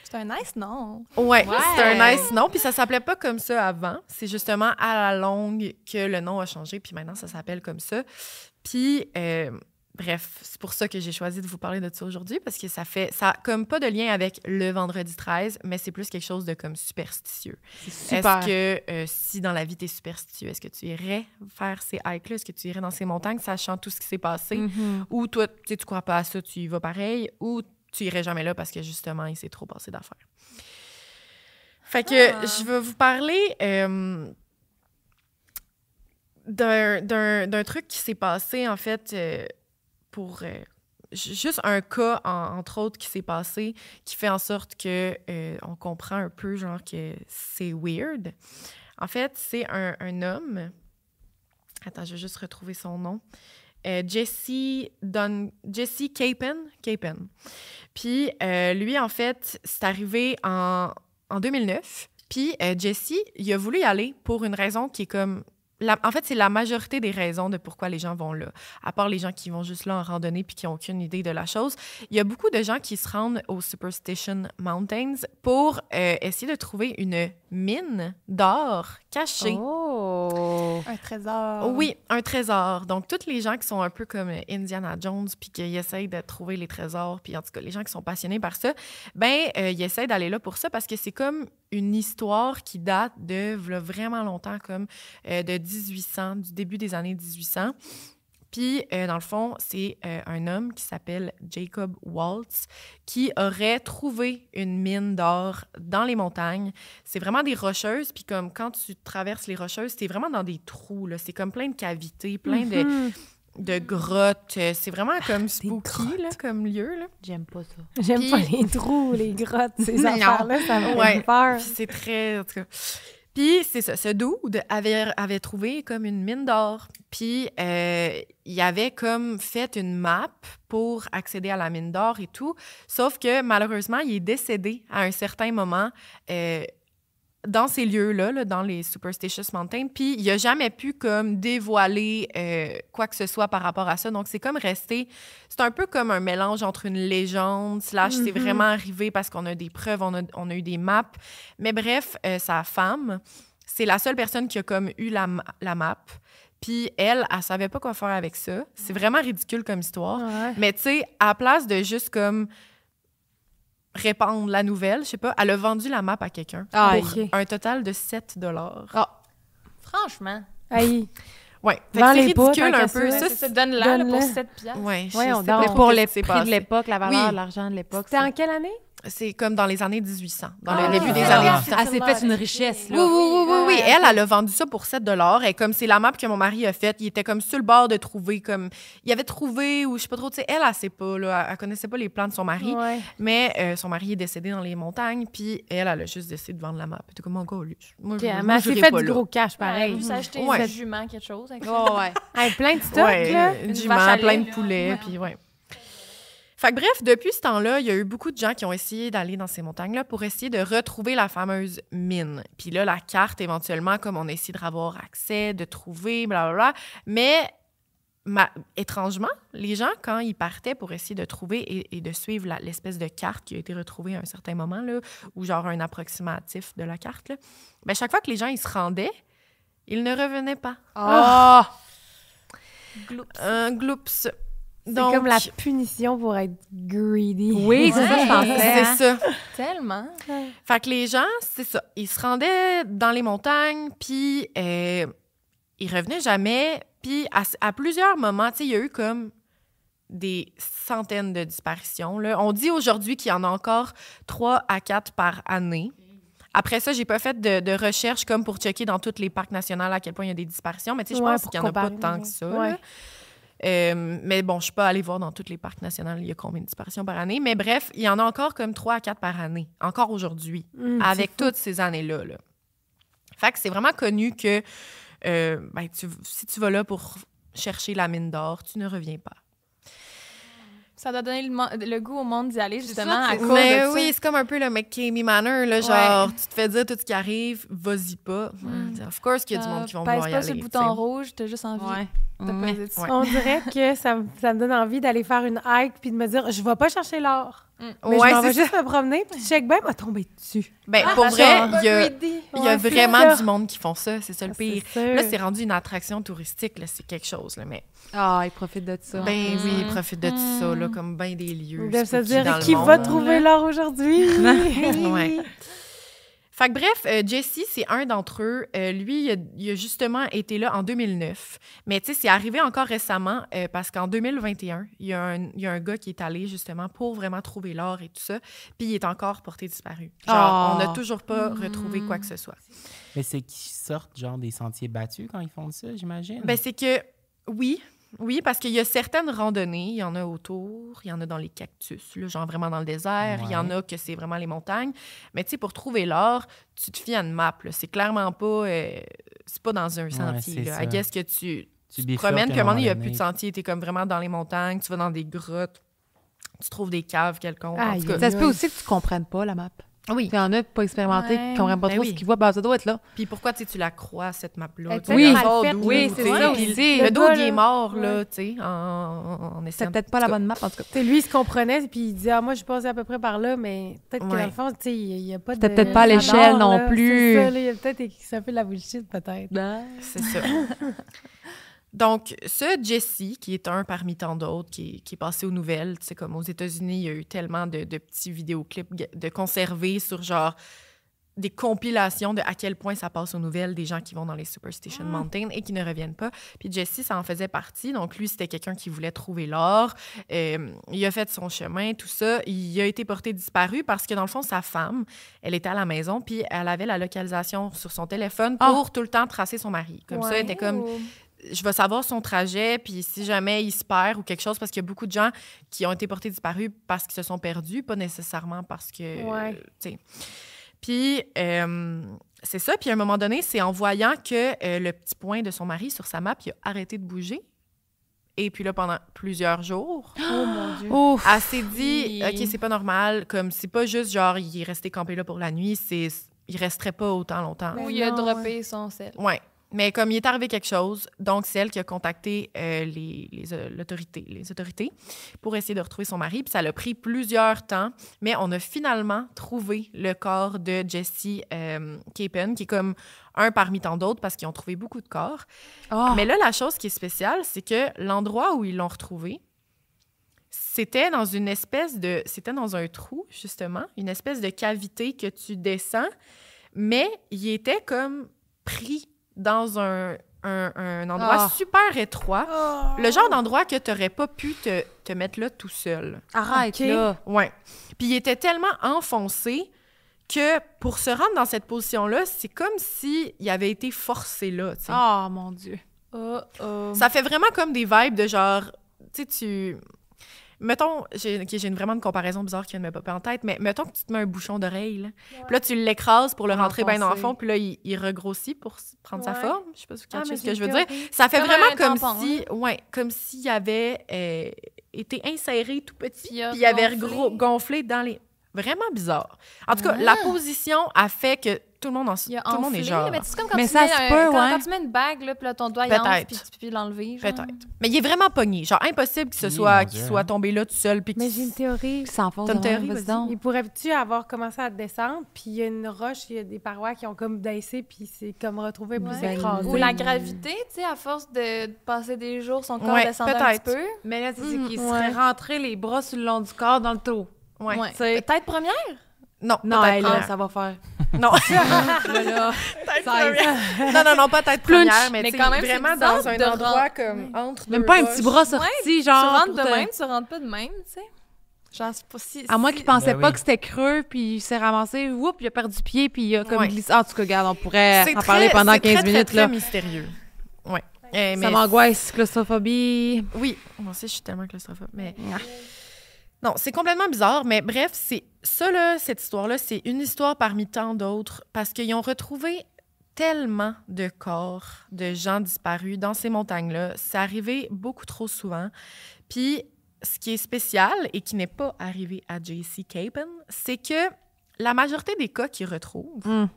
C'est un nice nom. Ouais, c'est un nice nom. Puis ça s'appelait pas comme ça avant. C'est justement à la longue que le nom a changé. Puis maintenant, ça s'appelle comme ça. Puis... bref, c'est pour ça que j'ai choisi de vous parler de ça aujourd'hui, parce que ça a comme pas de lien avec le vendredi 13, mais c'est plus quelque chose de comme superstitieux. C'est super. Est-ce que si dans la vie t'es superstitieux, est-ce que tu irais faire ces hikes-là? Est-ce que tu irais dans ces montagnes, sachant tout ce qui s'est passé? Mm-hmm. Ou toi, tu crois pas à ça, tu y vas pareil? Ou tu irais jamais là parce que justement, il s'est trop passé d'affaires? Fait que je vais vous parler... d'un truc qui s'est passé, en fait, pour juste un cas, entre autres, qui s'est passé, qui fait en sorte que on comprend un peu, genre, que c'est weird. En fait, c'est un homme... Attends, je vais juste retrouver son nom. Jesse Capen. Puis, lui, en fait, c'est arrivé en 2009. Puis, Jesse, il a voulu y aller pour une raison qui est comme... En fait, c'est la majorité des raisons de pourquoi les gens vont là. À part les gens qui vont juste là en randonnée puis qui n'ont aucune idée de la chose. Il y a beaucoup de gens qui se rendent aux Superstition Mountains pour essayer de trouver une mine d'or cachée. Oh! Un trésor. Oui, un trésor. Donc, tous les gens qui sont un peu comme Indiana Jones puis qui essayent de trouver les trésors, puis en tout cas, les gens qui sont passionnés par ça, ben ils essayent d'aller là pour ça parce que c'est comme une histoire qui date de vraiment longtemps, comme de 1800, du début des années 1800. Puis, dans le fond, c'est un homme qui s'appelle Jacob Waltz qui aurait trouvé une mine d'or dans les montagnes. C'est vraiment des rocheuses, puis comme quand tu traverses les rocheuses, t'es vraiment dans des trous, là. C'est comme plein de cavités, plein de grottes. C'est vraiment comme spooky, là, comme lieu, là. J'aime pas ça. J'aime Puis- pas les trous, les grottes, ces Non. affaires-là, ça me fait Ouais. peur. Puis c'est très... En tout cas. Puis c'est ça, ce dude avait trouvé comme une mine d'or. Puis il avait comme fait une map pour accéder à la mine d'or et tout. Sauf que malheureusement, il est décédé à un certain moment dans ces lieux-là, là, dans les Superstitious Mountains, puis il n'a jamais pu comme dévoiler quoi que ce soit par rapport à ça. Donc, c'est comme resté... C'est un peu comme un mélange entre une légende / c'est vraiment arrivé parce qu'on a des preuves, on a eu des maps. Mais bref, sa femme, c'est la seule personne qui a comme eu la map. Puis elle savait pas quoi faire avec ça. C'est vraiment ridicule comme histoire. Ouais. Mais tu sais, à la place de juste comme... répandre la nouvelle, je sais pas, elle a vendu la map à quelqu'un pour un total de 7 $. Ah. Franchement. Aïe. Ouais, fait que Vends c'est les pas, ridicule tant un qu'à peu. ça. Ça, Donne-la là, pour Donne-la. 7 piastres. ouais, je Ouais, on sais dort. pas Mais trop pour qu'est-ce les qui s'est prix de passé. l'époque, la valeur Oui. de l'argent de l'époque. C'était en quelle année? C'est comme dans les années 1800, dans Ah, le début des ah. années Ah. 1800. Elle s'est fait une richesse, Oui, là. oui. Elle a vendu ça pour 7 $. Et comme c'est la map que mon mari a faite, il était comme sur le bord de trouver, comme... Il avait trouvé, ou je sais pas trop, tu sais, elle sait pas, là, elle connaissait pas les plans de son mari, Ouais. mais son mari est décédé dans les montagnes, puis elle a juste décidé de vendre la map. Puis t'es comme, mon gars, lui, moi, OK, je mais elle s'est j'irai fait pas du là. gros cash, pareil. Vous achetez Ouais. un jument, quelque chose. Avec ça. Oh, ouais. Hey, plein de stock, Ouais, là. une Une jument, vache à plein lait, de poulets, là. puis ouais. Fait que bref, depuis ce temps-là, il y a eu beaucoup de gens qui ont essayé d'aller dans ces montagnes-là pour essayer de retrouver la fameuse mine. Puis là, la carte, éventuellement, comme on a essayé de avoir accès, de trouver, blablabla. Mais étrangement, les gens, quand ils partaient pour essayer de trouver et de suivre l'espèce de carte qui a été retrouvée à un certain moment, là, ou genre un approximatif de la carte, là, ben chaque fois que les gens ils se rendaient, ils ne revenaient pas. Oh! Gloops. C'est Donc, comme la punition pour être greedy. Oui, c'est ça, je pensais. c'est hein. ça. Tellement. Fait que les gens, c'est ça. Ils se rendaient dans les montagnes, puis ils revenaient jamais. Puis à plusieurs moments, tu sais, il y a eu comme des centaines de disparitions. Là. On dit aujourd'hui qu'il y en a encore 3 à 4 par année. Après ça, j'ai pas fait de recherche comme pour checker dans tous les parcs nationaux à quel point il y a des disparitions, mais tu sais, je Ouais, pense pour qu'il y en a pas comparer, tant que ça. ouais. là. Mais bon, je suis pas allée voir dans tous les parcs nationaux il y a combien de disparitions par année. Mais bref, il y en a encore comme 3 à 4 par année, encore aujourd'hui, avec toutes ces années-là. Là. Fait que c'est vraiment connu que si tu vas là pour chercher la mine d'or, tu ne reviens pas. Ça doit donner le goût au monde d'y aller, justement, ça, à c'est cause Mais de ça. oui, c'est comme un peu le McCamey Manor, là, genre, tu te fais dire tout ce qui arrive, vas-y pas. Of course qu'il y a du monde qui vont vouloir y pas aller. sur le tu bouton sais. rouge, t'as juste envie Ouais. de peser dessus. Ouais. On dirait que ça me donne envie d'aller faire une hike puis de me dire, je vais pas chercher l'or. Mais Ouais, je m'en c'est vais ça. juste me promener puis check bien, m'a tombé dessus. Ben, pour vrai, il y a Ouais, c'est vraiment ça. du monde qui font ça, c'est ça le pire. C'est sûr. Là, c'est rendu une attraction touristique, là, c'est quelque chose, là, mais Ah, ils profitent de ça. ben oui, ils profitent de tout ça, là, comme bien des lieux. Ils doivent se spooky dire, dans le qui monde, va là. trouver l'or aujourd'hui? Ouais. Fait que bref, Jesse, c'est un d'entre eux. Lui, il a justement été là en 2009. Mais tu sais, c'est arrivé encore récemment parce qu'en 2021, il y a un gars qui est allé justement pour vraiment trouver l'or et tout ça. Puis il est encore porté disparu. Genre, on n'a toujours pas retrouvé quoi que ce soit. Mais c'est qu'ils sortent genre des sentiers battus quand ils font ça, j'imagine? Ben c'est que, oui, parce qu'il y a certaines randonnées, il y en a autour, il y en a dans les cactus, là, genre vraiment dans le désert, il y en a que c'est vraiment les montagnes. Mais tu sais, pour trouver l'or, tu te fies à une map, là. C'est clairement pas... c'est pas dans un sentier, c'est là. ça. I guess que tu te bifurques promènes, puis à un moment donné, il n'y a donné. plus de sentier, t'es comme vraiment dans les montagnes, tu vas dans des grottes, tu trouves des caves quelconques. En tout cas. Ça se peut aussi que tu comprennes pas la map. Oui. Il y en a pas expérimenté, Ouais. qui comprennent pas Ben trop oui. ce qu'ils voient. Ben, ça doit être là. Puis pourquoi, tu sais, tu la crois, cette map-là? Elle Tu sais, est elle mal sort faite, d'où, oui, tu c'est sais, ça puis aussi. Le Le dos, gars, il est là, mort, ouais. là, tu sais, en C'est essayant... peut-être pas la bonne map, en tout cas. Tu sais, lui, il se comprenait, puis il disait, ah, moi, je passais à peu près par là, mais peut-être que Ouais. dans le fond, tu sais, il n'y a pas de. C'était peut-être pas à l'échelle radar, non là. plus. C'est ça, là, il y a peut-être ça fait de la bullshit, peut-être. C'est ça. Donc, ce Jesse, qui est un parmi tant d'autres, qui est passé aux nouvelles, tu sais, comme aux États-Unis, il y a eu tellement de petits vidéoclips de conservés sur, genre, des compilations de à quel point ça passe aux nouvelles des gens qui vont dans les Superstition Mountains et qui ne reviennent pas. Puis Jesse, ça en faisait partie. Donc, lui, c'était quelqu'un qui voulait trouver l'or. Il a fait son chemin, tout ça. Il a été porté disparu parce que, dans le fond, sa femme, elle était à la maison, puis elle avait la localisation sur son téléphone pour tout le temps tracer son mari. Comme ça, elle était comme... Je vais savoir son trajet, puis si jamais il se perd ou quelque chose, parce qu'il y a beaucoup de gens qui ont été portés disparus parce qu'ils se sont perdus, pas nécessairement parce que... Ouais. tu sais. Puis, c'est ça. Puis, à un moment donné, c'est en voyant que le petit point de son mari sur sa map, il a arrêté de bouger. Et puis là, pendant plusieurs jours, Oh mon Dieu. elle s'est dit, OK, c'est pas normal. Comme, c'est pas juste genre, il est resté campé là pour la nuit. il resterait pas autant longtemps. Ou il a droppé son sel. Ouais. Mais comme il est arrivé quelque chose, donc c'est elle qui a contacté les autorités pour essayer de retrouver son mari. Puis ça a pris plusieurs temps, mais on a finalement trouvé le corps de Jesse Capen, qui est comme un parmi tant d'autres parce qu'ils ont trouvé beaucoup de corps. Oh. Mais là, la chose qui est spéciale, c'est que l'endroit où ils l'ont retrouvé, c'était dans une espèce de... C'était dans un trou, justement, une espèce de cavité que tu descends, mais il était comme pris dans un endroit super étroit. Oh. Le genre d'endroit que tu n'aurais pas pu te mettre là tout seul. Arrête, là. Ouais. Puis il était tellement enfoncé que pour se rendre dans cette position-là, c'est comme s'il avait été forcé là, tu sais. Oh, mon Dieu. Ça fait vraiment comme des vibes de genre... Tu sais, mettons, j'ai vraiment une comparaison bizarre qui vient de me popper en tête, mais mettons que tu te mets un bouchon d'oreille, là. Puis là, tu l'écrases pour le rentrer bien dans le fond, puis là, il regrossit pour prendre sa forme. Je sais pas si vous catchez ce que je veux dire. Ça fait vraiment comme si... Ouais, comme s'il avait été inséré tout petit, puis il avait gonflé dans les... Vraiment bizarre. En tout cas, la position a fait que tout le monde est genre... Mais c'est comme quand tu mets une bague, là, puis là, ton doigt, il enfle, puis tu peux l'enlever. Peut-être. Mais il est vraiment pogné. Genre, impossible qu'il soit tombé là tout seul. Mais j'ai une théorie. T'as une théorie, il pourrait-tu avoir commencé à descendre, puis il y a une roche, il y a des parois qui ont comme baissé, puis c'est comme retrouvé plus écrasé. Ou la gravité, tu sais, à force de passer des jours, son corps descendait un petit peu. Mais là, c'est qu'il serait rentré les bras sur le long du corps dans le trou. Ouais. Peut-être première? Non, là, ça va faire. Non. Non, pas tête première, mais quand même vraiment dans un endroit comme entre même pas un petit bras sorti, genre. Tu rentres de même, tu rentres pas de même, tu sais. Genre, c'est pas si... À moins qu'il pensait pas que c'était creux, puis il s'est ramassé, il a perdu pied, puis il a comme glissé. En tout cas, regarde, on pourrait en parler pendant 15 minutes. C'est très mystérieux. Ouais. Ça m'angoisse, claustrophobie. Oui, moi aussi, je suis tellement claustrophobe, mais... Non, c'est complètement bizarre, mais bref, c'est ça, là, cette histoire-là, c'est une histoire parmi tant d'autres parce qu'ils ont retrouvé tellement de corps de gens disparus dans ces montagnes-là. C'est arrivé beaucoup trop souvent. Puis, ce qui est spécial et qui n'est pas arrivé à Jesse Capen, c'est que la majorité des cas qu'ils retrouvent,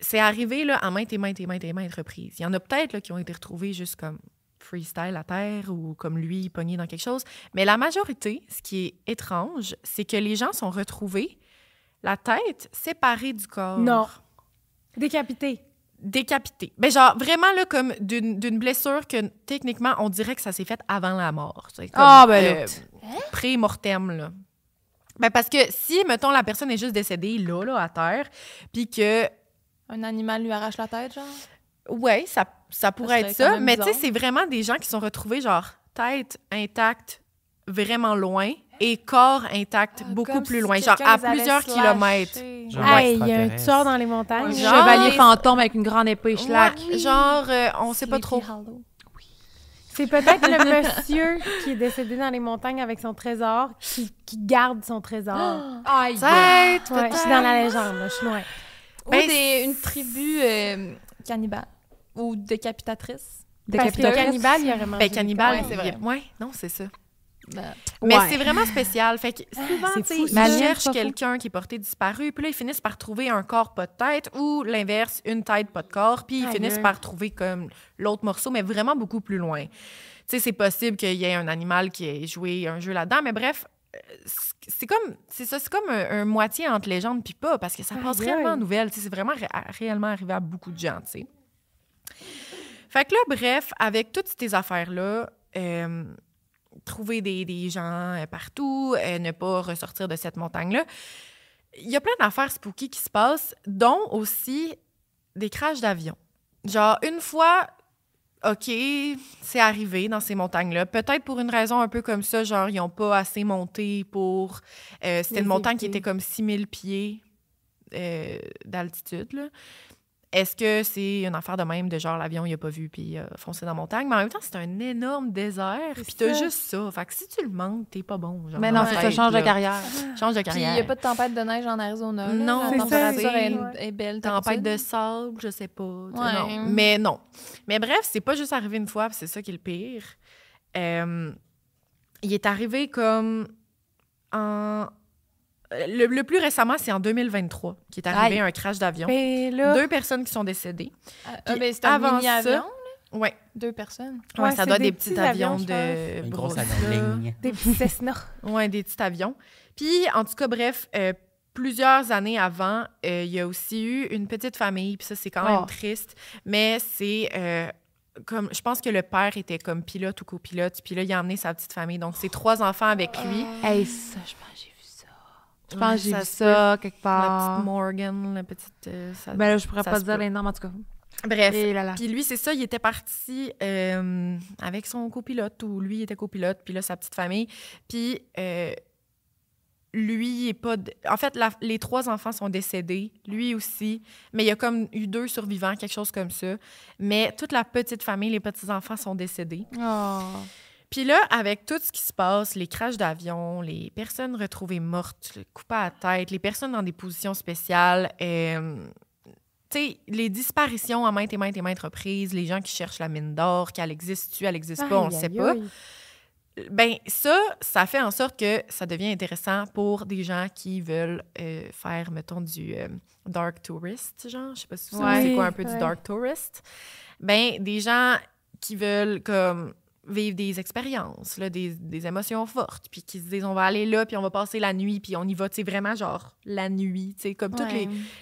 c'est arrivé là, à maintes reprises. Il y en a peut-être là, qui ont été retrouvés juste comme freestyle à terre ou comme lui, pogné dans quelque chose. Mais la majorité, ce qui est étrange, c'est que les gens sont retrouvés la tête séparée du corps. Non. Décapité. Ben genre, vraiment, là, comme d'une blessure que, techniquement, on dirait que ça s'est fait avant la mort. Pré-mortem, là. Ben parce que si, mettons, la personne est juste décédée là, à terre, puis que... Un animal lui arrache la tête, genre? Oui, ça pourrait être ça. Mais tu sais, c'est vraiment des gens qui sont retrouvés, genre, tête intacte, vraiment loin, et corps intact, beaucoup plus loin, genre à plusieurs kilomètres. Il y a un tueur dans les montagnes. Un chevalier fantôme avec une grande épée schlack. Genre, on sait pas trop. C'est peut-être le monsieur qui est décédé dans les montagnes avec son trésor, qui garde son trésor. Peut-être. Je suis dans la légende, là, je suis loin. Ou une tribu cannibale. Ou décapitatrice. Parce que cannibale, il y aurait mangé. Cannibale, c'est vrai. Oui, non, c'est ça. Mais c'est vraiment spécial. Fait que souvent, tu sais, ils cherchent quelqu'un qui est porté disparu, puis là, ils finissent par trouver un corps pas de tête, ou l'inverse, une tête pas de corps, puis ils finissent par trouver comme l'autre morceau, mais vraiment beaucoup plus loin. Tu sais, c'est possible qu'il y ait un animal qui ait joué un jeu là-dedans, mais bref, c'est comme un moitié entre légende puis pas, parce que ça passe réellement en nouvelles. C'est vraiment réellement arrivé à beaucoup de gens, tu sais. Fait que là, bref, avec toutes ces affaires-là, trouver des gens partout, ne pas ressortir de cette montagne-là, il y a plein d'affaires spooky qui se passent, dont aussi des crashs d'avion. Genre, une fois, OK, c'est arrivé dans ces montagnes-là. Peut-être pour une raison un peu comme ça, genre, ils n'ont pas assez monté pour... c'était une montagne qui était comme 6000 pieds d'altitude, là. Est-ce que c'est une affaire de même, de genre, l'avion, il n'a pas vu, puis il a foncé dans la montagne? Mais en même temps, c'est un énorme désert, puis t'as juste ça. Fait que si tu le manques, t'es pas bon. Genre, mais non, c'est ça, change de carrière. Change de carrière. Puis il n'y a pas de tempête de neige en Arizona. Non, la température est belle. Tempête de sable, je sais pas. Non. Mais non. Mais bref, c'est pas juste arrivé une fois, puis c'est ça qui est le pire. Il est arrivé comme en Le plus récemment, c'est en 2023 qui est arrivé un crash d'avion. Mais là... 2 personnes qui sont décédées. Ben, c'est un mini-avion, oui. 2 personnes. Ouais, ça doit être des petits petits avions je de... Une grosse avion de ligne. Des petits Cessna. Oui, des petits avions. Puis, en tout cas, bref, plusieurs années avant, il y a aussi eu une petite famille, puis ça, c'est quand même triste, mais c'est... comme, je pense que le père était comme pilote ou copilote, puis là, il a emmené sa petite famille. Donc, c'est 3 enfants avec lui. Hey, ça, je pense que j'ai vu ça. Je pense que j'ai vu ça quelque La part. petite Morgan, la petite... Ben là, je pourrais ça pas se dire peut. les noms, en tout cas. Bref, Et là là. puis lui, c'est ça, il était parti avec son copilote, ou lui, il était copilote, puis là, sa petite famille. Puis lui, il est pas... En fait, les 3 enfants sont décédés, lui aussi, mais il y a comme eu 2 survivants, quelque chose comme ça. Mais toute la petite famille, les petits-enfants sont décédés. Oh. Puis là, avec tout ce qui se passe, les crashs d'avion, les personnes retrouvées mortes, coupées à la tête, les personnes dans des positions spéciales... tu sais, les disparitions à maintes et maintes reprises, les gens qui cherchent la mine d'or, qu'elle existe-tu, elle existe pas, on ne sait pas. Ben ça fait en sorte que ça devient intéressant pour des gens qui veulent faire, mettons, du dark tourist, genre. Je sais pas si vous savez c'est quoi un peu du dark tourist. Ben des gens qui veulent comme vivre des expériences, là, des émotions fortes, puis qui se disent, on va aller là, puis on va passer la nuit, puis on y va, tu sais, vraiment, genre, la nuit, tu sais, comme toutes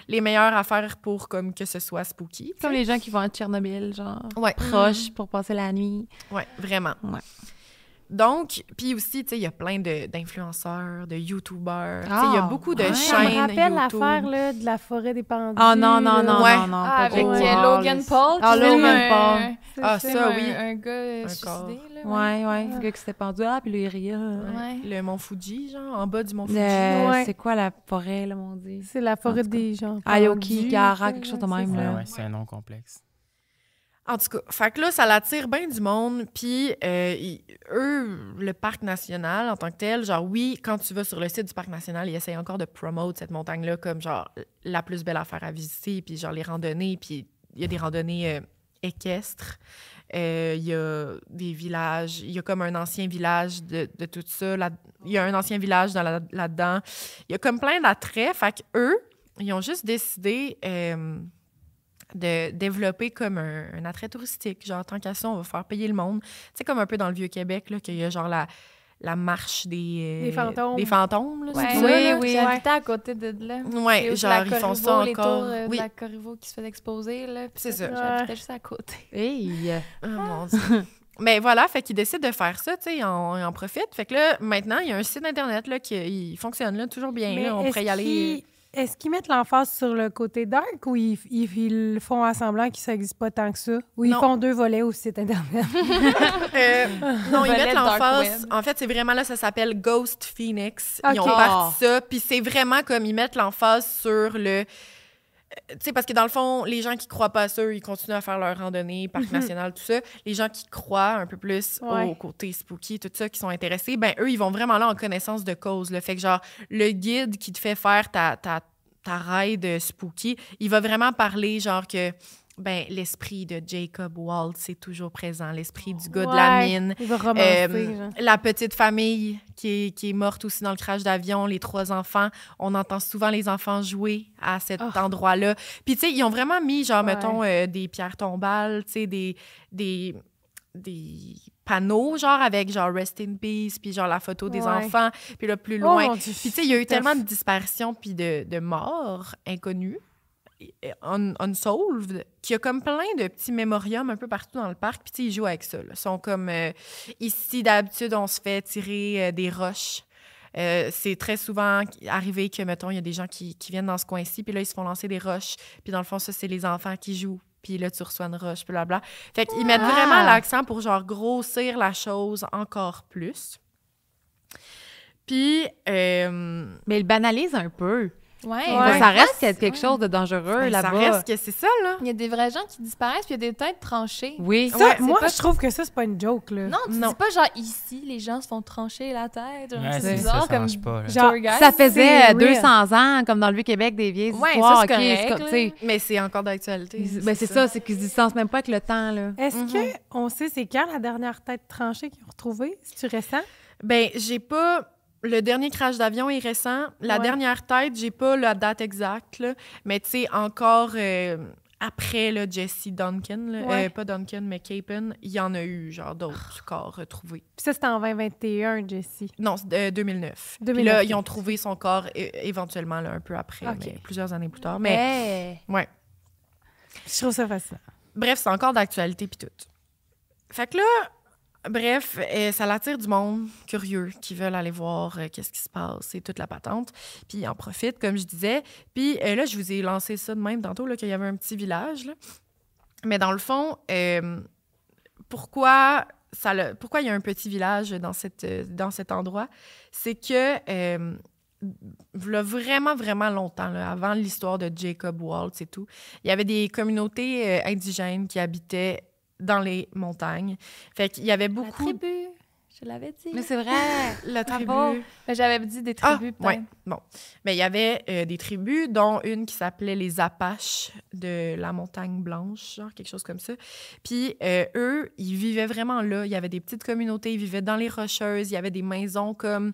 les meilleures affaires pour, comme, que ce soit spooky. Comme les gens qui vont à Tchernobyl, genre, ouais. proches pour passer la nuit. Ouais, vraiment. Ouais. Donc, puis aussi, tu sais, il y a plein d'influenceurs, de YouTubers. Tu sais, il y a beaucoup de chaînes Ça me rappelle YouTube. l'affaire là, de la forêt des pendus. Ah non, non, non, Ouais. non, non. Ah, pas avec trop. Logan Paul. Ah, qui Logan filme Paul. Ah, ça, oui. Un gars Un suicidé, corps. là. Ouais, le gars qui s'était pendu. Ah, puis le Iria. Ouais. Le Mont Fuji, genre, en bas du Mont Fuji. Ouais. C'est quoi la forêt, là, mon Dieu? C'est la forêt des gens. Aoki, Gara, quelque chose de même, là. Ouais, c'est un nom complexe. En tout cas, fait que là, ça l'attire bien du monde. Puis, eux, le parc national en tant que tel, genre, oui, quand tu vas sur le site du parc national, ils essayent encore de promouvoir cette montagne-là comme, genre, la plus belle affaire à visiter. Puis, genre, les randonnées. Puis, il y a des randonnées équestres. Il y a des villages. Il y a comme un ancien village de tout ça. Il y a un ancien village là-dedans. Il y a comme plein d'attraits. Fait qu'eux, ils ont juste décidé... de développer comme un attrait touristique. Genre, tant qu'à ça, on va faire payer le monde. Tu sais, comme un peu dans le Vieux-Québec, là, qu'il y a genre la marche des fantômes. Des fantômes, là, Ouais, c'est ça? oui. J'habitais à côté de là. Ouais, Et genre, ils font ça les encore. tours de Oui, la Corriveau qui se fait exposer, là. c'est ça. J'habitais juste à côté. Hey! Oh, mon Dieu. Mais voilà, fait qu'ils décident de faire ça, tu sais, ils en profitent. Fait que là, maintenant, il y a un site Internet là, qui fonctionne là, toujours bien. Mais Là, on pourrait y aller... Est-ce qu'ils mettent l'emphase sur le côté dark ou ils font à semblant que ça n'existe pas tant que ça? Ou ils Non. font 2 volets au site Internet? Non, ils Volet mettent dark l'emphase. web. En fait, c'est vraiment là, ça s'appelle Ghost Phoenix. Ok. Ils ont parti ça. Puis c'est vraiment comme ils mettent l'emphase sur le. Tu sais, parce que dans le fond, les gens qui croient pas à ça, ils continuent à faire leur randonnée, parc national, tout ça. Les gens qui croient un peu plus au côté spooky, tout ça, qui sont intéressés, ben eux, ils vont vraiment là en connaissance de cause. Là. Fait que genre, le guide qui te fait faire ta ride spooky, il va vraiment parler genre que ben l'esprit de Jacob Walt, c'est toujours présent, l'esprit du gars de la mine. Il va romancer, genre. La petite famille qui est morte aussi dans le crash d'avion, les 3 enfants. On entend souvent les enfants jouer à cet endroit-là. Puis, tu sais, ils ont vraiment mis, genre, mettons, des pierres tombales, tu sais, des panneaux, genre, avec, genre, Rest in Peace, puis, genre, la photo des enfants, puis là, plus loin. Mon Dieu. Puis, tu sais, il y a eu tellement de disparitions puis de morts inconnues, unsolved, qu'il y a comme plein de petits mémoriums un peu partout dans le parc. Puis, tu sais, ils jouent avec ça. Là. Ils sont comme... ici, d'habitude, on se fait tirer des roches. C'est très souvent arrivé que, mettons, il y a des gens qui viennent dans ce coin-ci, puis là, ils se font lancer des roches. Puis, dans le fond, ça, c'est les enfants qui jouent. Puis là, tu reçois une roche, blablabla. Fait qu'ils mettent vraiment l'accent pour, genre, grossir la chose encore plus. Puis... Mais ils banalisent un peu. Ouais. Ça reste quelque chose de dangereux ben, là-bas. ça reste que c'est ça, là. Il y a des vrais gens qui disparaissent, puis il y a des têtes tranchées. Oui. Ça, Ouais, moi, pas- je trouve que ça, c'est pas une joke, là. Non, tu dis pas genre ici, les gens se font trancher la tête. Genre, Ouais, c'est c'est bizarre ça comme marche pas. Là. Genre, tour guide. Ça faisait c'est 200 ans, comme dans le Vieux-Québec, des vieilles Ouais, histoires. ça, c'est ok, correct, comme, là. tu sais, Mais c'est encore d'actualité. ben, c'est ça, c'est qu'ils se distancent même pas avec le temps, là. Est-ce qu'on sait c'est quand la dernière tête tranchée qu'ils ont retrouvée? C'est-tu récent? Ben, j'ai pas Le dernier crash d'avion est récent. La dernière tête, j'ai pas la date exacte, là, mais tu sais, encore après là, Jesse Duncan, là, pas Duncan, mais Capen, il y en a eu genre d'autres corps retrouvés. Puis ça, c'était en 2021, Jessie. Non, c'est 2009. Puis là, ils ont trouvé son corps éventuellement là, un peu après, mais plusieurs années plus tard. Mais ouais. Je trouve ça fascinant. Bref, c'est encore d'actualité puis tout. Fait que là, bref, ça l'attire du monde curieux qui veulent aller voir qu'est-ce qui se passe et toute la patente. Puis ils en profitent, comme je disais. Puis là, je vous ai lancé ça de même tantôt, là, qu'il y avait un petit village. Là. Mais dans le fond, pourquoi il y a un petit village dans cet endroit? C'est que il y a vraiment, vraiment longtemps, là, avant l'histoire de Jacob Waltz et tout, il y avait des communautés indigènes qui habitaient dans les montagnes. Fait qu'il y avait beaucoup... La tribu, je l'avais dit. Mais c'est vrai! La tribu... J'avais dit des tribus, peut-être. Bon. Mais il y avait des tribus, dont une qui s'appelait les Apaches de la Montagne Blanche, genre quelque chose comme ça. Puis eux, ils vivaient vraiment là. Il y avait des petites communautés, ils vivaient dans les Rocheuses. Il y avait des maisons comme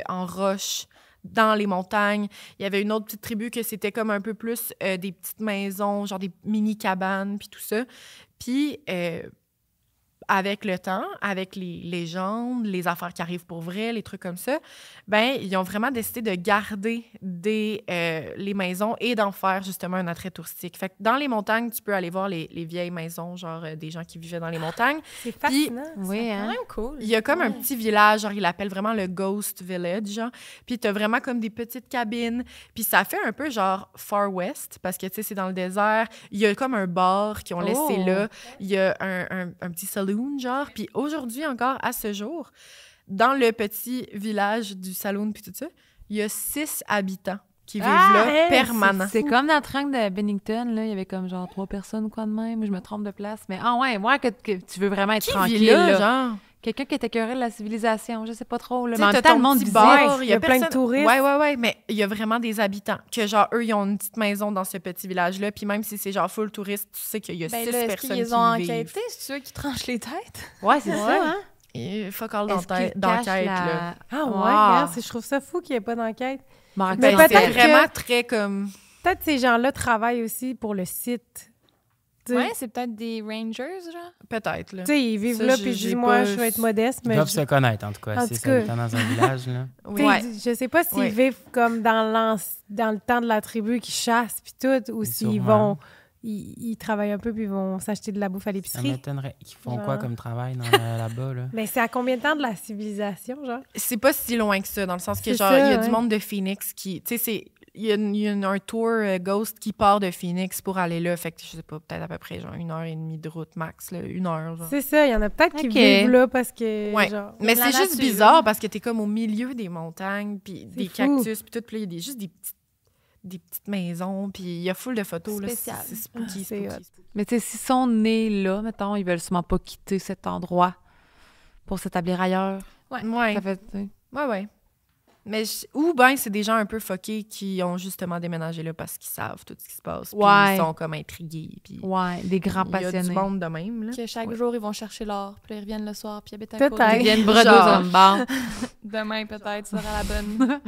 en roche, dans les montagnes. Il y avait une autre petite tribu que c'était comme un peu plus des petites maisons, genre des mini-cabanes, puis tout ça. Puis, avec le temps, avec les légendes, les affaires qui arrivent pour vrai, les trucs comme ça, ben ils ont vraiment décidé de garder les maisons et d'en faire justement un attrait touristique. Fait que dans les montagnes, tu peux aller voir les vieilles maisons, genre des gens qui vivaient dans les montagnes. C'est fascinant. Oui, C'est hein? quand même cool. Il y a comme un petit village, genre, il l'appelle vraiment le Ghost Village, genre. Puis t'as vraiment comme des petites cabines. Puis ça fait un peu genre Far West, parce que, tu sais, c'est dans le désert. Il y a comme un bar qu'ils ont laissé là. Il y a un petit saloon, genre. Puis aujourd'hui encore, à ce jour, dans le petit village du saloon puis tout ça, il y a 6 habitants qui vivent là, permanents. C'est comme dans le train de Bennington, là, il y avait comme genre 3 personnes ou quoi de même. Je me trompe de place. Mais que tu veux vraiment être Qui tranquille, vit là, là. genre? Quelqu'un qui est écœuré de la civilisation, je sais pas trop. Là. Tu Mais en sais, même t'as temps, le ton monde petit visite. bar, Il y a plein de touristes. Ouais, mais il y a vraiment des habitants. Que genre, eux, ils ont une petite maison dans ce petit village-là. Puis même si c'est genre full touriste, tu sais qu'il y a 6 Est-ce personnes qu'ils qui ont y vivent. enquêté? C'est ceux qui tranchent les têtes? Ouais, c'est ça, hein? Et fuck all Est-ce qu'ils d'enquête, cachent là. Ah ouais, Wow. regarde, je trouve ça fou qu'il n'y ait pas d'enquête. Mais Mais Ben, peut-être c'est vraiment très comme... Peut-être ces gens-là travaillent aussi pour le site. Tu sais, Ouais, c'est peut-être des rangers, genre. Peut-être, là. tu sais, ils vivent Ça, là, j'ai- puis je j'ai dis, moi, pas- je vais être modeste, Ils mais doivent se connaître, en tout cas. En C'est tout ça, cas. étant dans un village, là. Oui. je sais pas s'ils Ouais. vivent comme dans le temps de la tribu qui chasse puis tout, ou Mais s'ils sûrement. vont... Ils travaillent un peu puis ils vont s'acheter de la bouffe à Ça l'épicerie. m'étonnerait. Ils font Genre. quoi comme travail là-bas, là? Mais c'est à combien de temps de la civilisation, genre? C'est pas si loin que ça, dans le sens que, C'est genre, ça, il y a ouais. du monde de Phoenix qui... Tu sais, c'est... Il y a un tour Ghost qui part de Phoenix pour aller là. Fait que, je sais pas, peut-être à peu près, genre, 1h30 de route max, là. 1 heure, genre. C'est ça, il y en a peut-être qui Ok. vivent là parce que, Ouais. genre... Mais la c'est juste nature. bizarre parce que t'es comme au milieu des montagnes, puis des fou. cactus, puis tout. Puis là, il y a juste des petites maisons, puis il y a full de photos. Là. Spécial. C'est spooky, c'est spooky. hot. Mais tu sais, s'ils sont nés là, mettons, ils veulent sûrement pas quitter cet endroit pour s'établir ailleurs. Ouais, Ça fait, tu sais. ouais. Mais ou bien c'est des gens un peu fuckés qui ont justement déménagé là parce qu'ils savent tout ce qui se passe. Puis Ouais. ils sont comme intrigués. Puis Ouais, des grands il y a du passionnés. monde de même. Là. Que chaque Ouais. jour, ils vont chercher l'or, puis là, ils reviennent le soir, puis ils habitent à Peut-être. côté. Ils viennent broder Genre. dans le bar. Demain, peut-être, ça sera la bonne.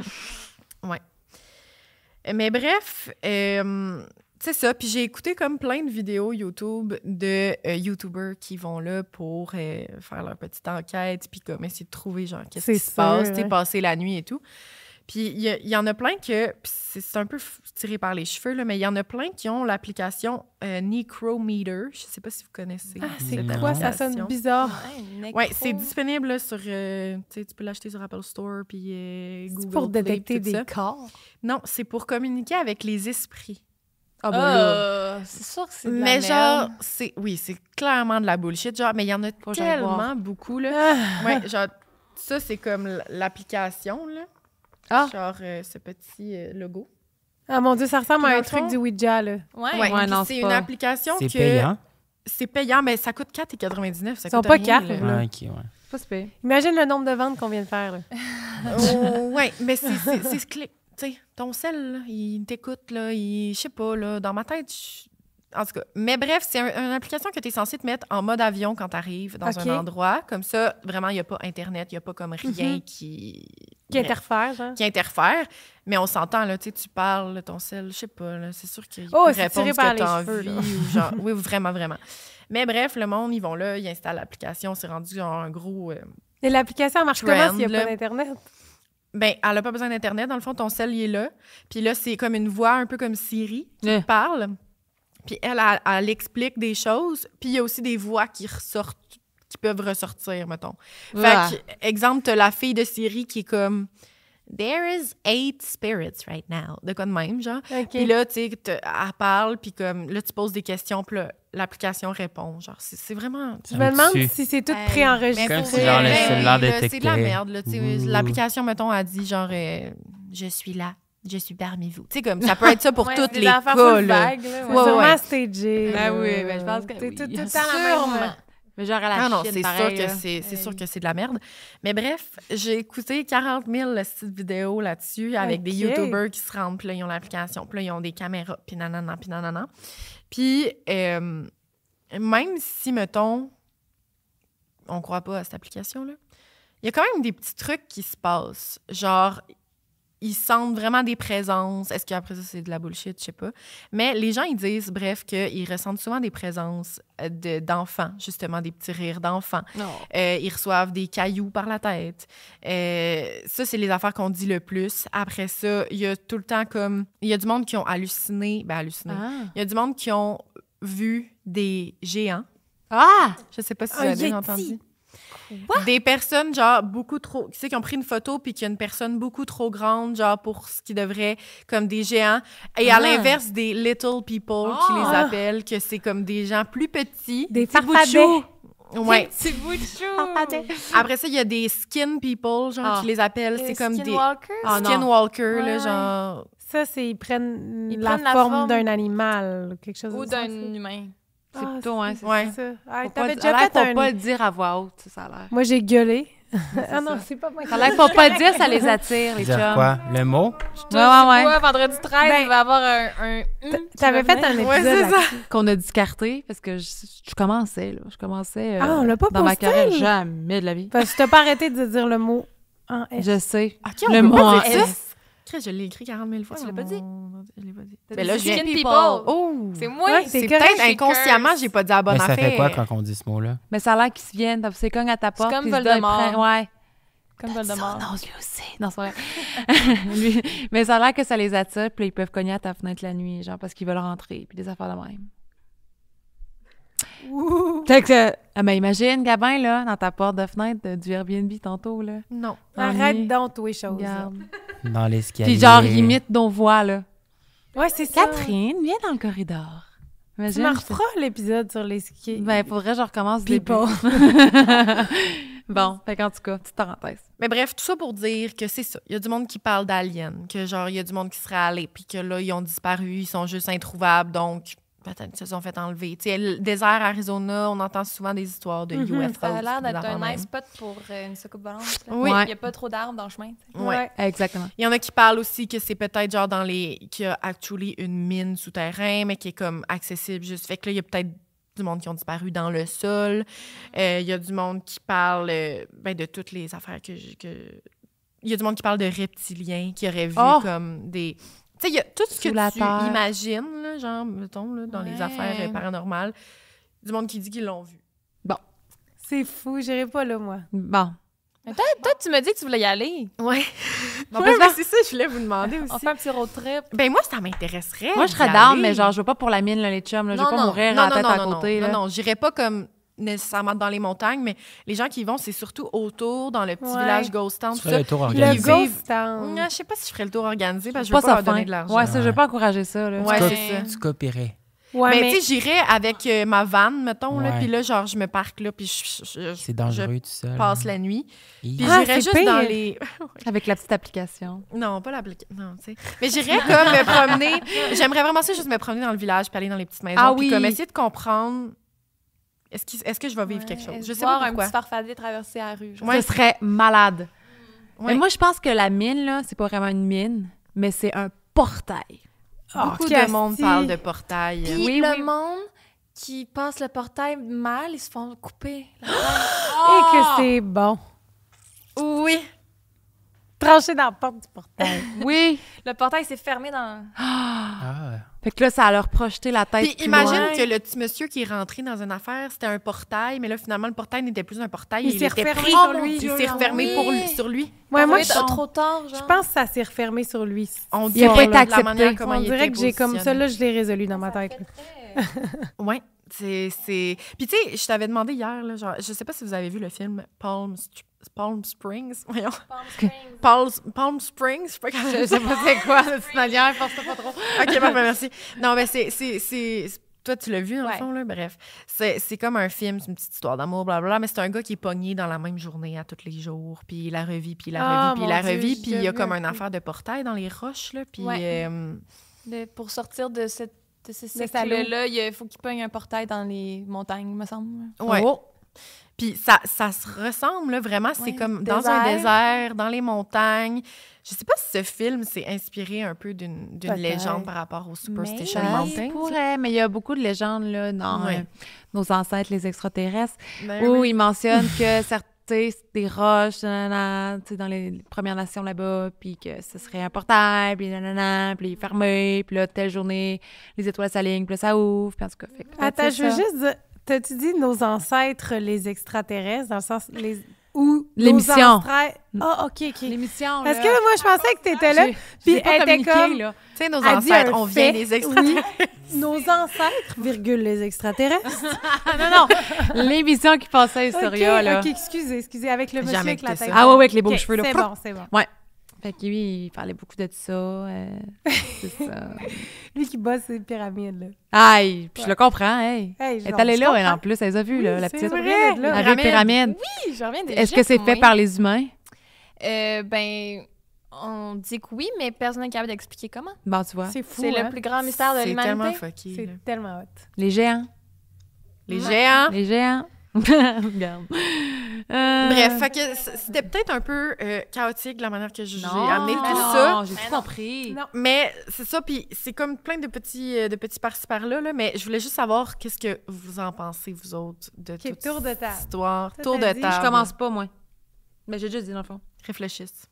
Mais bref, c'est ça. Puis j'ai écouté comme plein de vidéos YouTube de YouTubers qui vont là pour faire leur petite enquête puis comme essayer de trouver genre qu'est-ce C'est qui se sûr, passe, tu sais, ouais. passer la nuit et tout. Puis il y en a plein que, puis c'est un peu tiré par les cheveux, là, mais il y en a plein qui ont l'application Necrometer. Je sais pas si vous connaissez. Ah, c'est Non. quoi? Ça sonne bizarre. Ouais, c'est disponible là, sur, tu sais, tu peux l'acheter sur Apple Store puis C'est Google pour Play, détecter tout ça. des corps. Non, c'est pour communiquer avec les esprits. Ah, ben là. C'est sûr que c'est de la Mais merde. genre, c'est clairement de la bullshit, genre, mais il y en a Faut que j'aille tellement voir. beaucoup, là. Ah. Ouais, genre, ça, c'est comme l'application, là. Ah. Genre, ce petit logo. Ah mon Dieu, ça ressemble Puis à dans un le truc fond- du Ouija, là. Ouais. Ouais, Ouais, puis non, c'est c'est une pas- application C'est que... payant? C'est payant, mais ça coûte 4,99. Ça Ils sont coûte pas rien, quatre, là. là. Ouais, OK, ouais. Pas super. Imagine le nombre de ventes qu'on vient de faire, là. Oh, ouais, mais c'est tu sais, ton sel, là, il t'écoute, là, je sais pas, là, dans ma tête, En tout cas, mais bref, c'est une application que tu es censé te mettre en mode avion quand tu arrives dans un endroit. Comme ça, vraiment, il n'y a pas Internet, il n'y a pas comme rien qui interfère, genre. Qui interfère. Mais on s'entend, là, tu parles, là, ton sel, je sais pas, là, c'est sûr qu'il c'est répond tiré ce par que tu as les cheveux, envie. Ou genre, oui, vraiment, vraiment. Mais bref, le monde, ils vont là, ils installent l'application, c'est rendu genre un gros... Et l'application marche trend, comment s'il n'y a là. pas d'Internet? Ben, elle n'a pas besoin d'Internet. Dans le fond, ton cell, il est là. Puis là, c'est comme une voix un peu comme Siri qui te parle. Puis elle explique des choses. Puis il y a aussi des voix qui ressortent, qui peuvent ressortir, mettons. Fait que, exemple, t'as la fille de Siri qui est comme « There is 8 spirits right now ». De quoi de même, genre. Puis là, tu sais, elle parle, puis comme là, tu poses des questions, puis là, l'application répond. Genre, c'est vraiment... Je me demande si c'est tout préenregistré. Comme si genre le cellulaire détectait. C'est de la merde, là. L'application, mettons, a dit genre « Je suis là. Je suis parmi vous ». Tu sais, comme ça peut être ça pour toutes les cas, là. C'est sûrement stagé. Ben oui, ben je pense que t'es oui. tout le temps la même. Mais genre à la Chine, c'est pareil, sûr que c'est sûr que c'est de la merde. Mais bref, j'ai écouté 40 000 vidéos là-dessus avec des YouTubers qui se rendent, puis là, ils ont l'application, puis là, ils ont des caméras, puis nanana, puis nanana. Puis, même si, mettons, on croit pas à cette application-là, il y a quand même des petits trucs qui se passent. Genre, ils sentent vraiment des présences. Est-ce qu'après ça, c'est de la bullshit? Je sais pas. Mais les gens, ils disent, bref, qu'ils ressentent souvent des présences d'enfants, justement, des petits rires d'enfants. Ils reçoivent des cailloux par la tête. Ça, c'est les affaires qu'on dit le plus. Après ça, il y a tout le temps comme... Il y a du monde qui ont halluciné. Il y a du monde qui ont vu des géants. Je sais pas si vous avez déjà entendu. What? Des personnes, genre, beaucoup trop... Tu sais, qui ont pris une photo puis qu'il y a une personne beaucoup trop grande, genre, pour ce qui devrait... Comme des géants. Et à l'inverse, des little people, qui les appellent, que c'est comme des gens plus petits. Des farfadets. Ouais. Des petits bouts de chou. Après ça, il y a des skin people, genre, qui les appellent. C'est comme des... Skinwalkers? là, genre... Ça, c'est... Ils prennent la forme d'un animal, quelque chose ou d'un humain. C'est plutôt, hein, c'est ça. T'avais déjà fait pour pas le dire à voix haute, ça a l'air. Moi, j'ai gueulé. Non, c'est pas moi. Ça a l'air pour pas le dire, ça les attire, les chums. Dire quoi? Le mot? Ouais. Vendredi 13, il va y avoir un T'avais fait un épisode qu'on a discarté parce que je commençais, là. Je commençais on l'a pas dans ma posté? carrière. Jamais de la vie. Parce que t'as pas arrêté de dire le mot en S. Je sais. OK, le mot en S. Je l'ai écrit 40 000 fois. Tu l'as pas dit? Je l'ai pas dit. Mais là, Skin people. Oh! C'est moi. C'est peut-être inconsciemment, j'ai pas dit la bonne Mais ça affaire. fait quoi quand on dit ce mot-là? Mais ça a l'air qu'ils se viennent. C'est cogne à ta porte. comme puis Voldemort. Ouais. Comme Voldemort. Non, lui aussi. Non, c'est vrai. Mais ça a l'air que ça les attire, puis ils peuvent cogner à ta fenêtre la nuit, genre parce qu'ils veulent rentrer, puis des affaires de même. Fait que, mais imagine, Gabin, là, dans ta porte de fenêtre du Airbnb tantôt, là. Non. Arrête donc, tous les choses. Regarde. Dans l'escalier. Puis genre, imite nos voix, là. Ouais, c'est ça. Catherine, viens dans le corridor. Imagine, tu me referas l'épisode sur les skis. Ben, faudrait que je recommence du début. Bon, fait qu'en tout cas, petite parenthèse. Mais bref, tout ça pour dire que c'est ça. Il y a du monde qui parle d'aliens, que genre, il y a du monde qui serait allé, puis que là, ils ont disparu, ils sont juste introuvables, donc peut-être qu'ils se sont fait enlever. Tu sais, le désert Arizona, on entend souvent des histoires de UFO. Ça a l'air d'être des affaires un même. nice spot pour une soucoupe volante. Oui. Il n'y a pas trop d'arbres dans le chemin. Ouais. Exactement. Il y en a qui parlent aussi que c'est peut-être genre dans les... qu'il y a actually une mine souterraine, mais qui est comme accessible juste. Fait que là, il y a peut-être du monde qui ont disparu dans le sol. Il y a du monde qui parle de toutes les affaires que... Il y a du monde qui parle de reptiliens, qui auraient vu comme des... Tu sais, il y a tout ce que tu imagines, là, genre, mettons, là, dans les affaires paranormales, du monde qui dit qu'ils l'ont vu. Bon. C'est fou, j'irai pas là, moi. Bon. Mais toi, tu m'as dit que tu voulais y aller. Ouais. Bon, mais c'est ça, je voulais vous demander aussi. On fait un petit road trip. Ben moi, ça m'intéresserait. Moi, je serais down, mais genre, je veux pas pour la mine, là, les chums, là. Je veux pas mourir à la tête à côté, là. Non, j'irais pas comme nécessairement dans les montagnes, mais les gens qui y vont, c'est surtout autour, dans le petit village Ghost Town. Tu ferais le tour Le organisé. Ghost Town. Je sais pas si je ferais le tour organisé, parce que je veux pas leur donner de l'argent. Ouais, ça, je veux pas encourager ça, là. Ouais, c'est ça. Tu copierais. Ouais, mais tu sais, j'irais avec ma van, mettons, là, Ouais. puis là, genre, je me parque là, puis je C'est dangereux tout seul. passe la nuit. Puis Ah, j'irais c'est juste dans pire. les... Avec la petite application. Non, pas l'application. Non, tu sais. Mais j'irais comme me promener. J'aimerais vraiment ça, juste me promener dans le village, puis aller dans les petites maisons. Ah puis oui. comme essayer de comprendre... Est-ce que je vais vivre quelque chose? Je sais Voir pas un pourquoi. petit farfadet traverser la rue. genre. Ouais. Ce serait malade. Ouais. Mais moi, je pense que la mine, là, c'est pas vraiment une mine, mais c'est un portail. Beaucoup de monde parle de portail. Puis le monde qui passe le portail mal, ils se font couper. Et que c'est bon. Oui. Trancher dans la porte du portail. Oui. Le portail s'est fermé dans... Ah. Fait que là, ça a leur projeté la tête. Puis imagine que le petit monsieur qui est rentré dans une affaire, c'était un portail, mais là, finalement, le portail n'était plus un portail. Il s'est était refermé pris sur lui. Il s'est refermé sur lui. Ouais, moi, trop tard, genre. je pense que ça s'est refermé sur lui. On Il a pas été de la accepté. manière comment On il dirait était que j'ai comme ça, là, positionné. je l'ai résolu dans ma tête. Ouais, c'est... Puis tu sais, je t'avais demandé hier, là, genre, je sais pas si vous avez vu le film Palm Springs. Voyons. Palm Springs, je sais pas comment Je sais pas c'est quoi, de toute manière, force-toi pas trop. OK, parfait, merci. Non, mais c'est... Toi, tu l'as vu, dans le fond, là? Bref. C'est comme un film, c'est une petite histoire d'amour, blablabla, mais c'est un gars qui est pogné dans la même journée à tous les jours, puis il la revit, puis il la revit, puis il la revit, puis il y a comme une affaire de portail dans les roches, là, puis... Pour sortir de ces salaud. cycles-là, il faut qu'il pogne un portail dans les montagnes, me semble. Ouais. Oh. Puis ça se ressemble, là, vraiment. C'est Ouais, comme dans un désert, dans les montagnes. Je sais pas si ce film s'est inspiré un peu d'une légende par rapport au Superstition Mais- Mountain. Il pourrait, mais il y a beaucoup de légendes là, dans Ouais. nos ancêtres, les extraterrestres, Ben où oui. ils mentionnent que certains, c'est des roches, nanana, tu sais, dans les Premières Nations là-bas, puis que ce serait un portail, puis nanana, puis il est fermé, puis là, telle journée, les étoiles s'alignent, puis là, ça ouvre, puis en tout cas, fait que peut-être Attends, c'est je veux ça. juste dire, t'as-tu dit nos ancêtres, les extraterrestres, dans le sens... Ou L'émission. nos ancêtres... Ah, OK. L'émission, Parce que moi, je pensais que t'étais là, puis elle était comme... là. Tu sais, nos Elle dit ancêtres, un on vient fait, des extraterrestres. oui. Nos ancêtres, virgule, les extraterrestres. non, l'émission qui passait à Historia, là. OK, excusez, avec le monsieur Jamais avec la écouté tête. ça. Ah ouais, avec les beaux OK, cheveux, là. C'est bon. Fait que lui, il parlait beaucoup de ça. C'est ça. Lui qui bosse ces pyramides, là. Aïe, puis je le comprends, hey. Hey, Elle est allée là, elle, en plus, elle les a vues, là, la c'est petite. vrai, La là. vieille pyramide. Oui, je reviens des Est-ce que c'est fait par les humains? Ben, on dit que oui, mais personne n'est capable d'expliquer comment. Bon, tu vois. C'est fou, C'est hein? le plus grand mystère de C'est tellement l'humanité. fucké. C'est là. tellement hot. Les géants. Les géants. Les géants. Regarde. Bref, fait que c'était peut-être un peu chaotique la manière que j'ai amené tout non, ça. j'ai tout compris. Non. Mais c'est ça, puis c'est comme plein de petits par-ci par-là, là, mais je voulais juste savoir qu'est-ce que vous en pensez, vous autres, de OK, toute tour de cette table. histoire. Toi, Tour t'as de dit, table. Je commence pas, moi. Mais j'ai juste dit, dans le fond. Réfléchisse.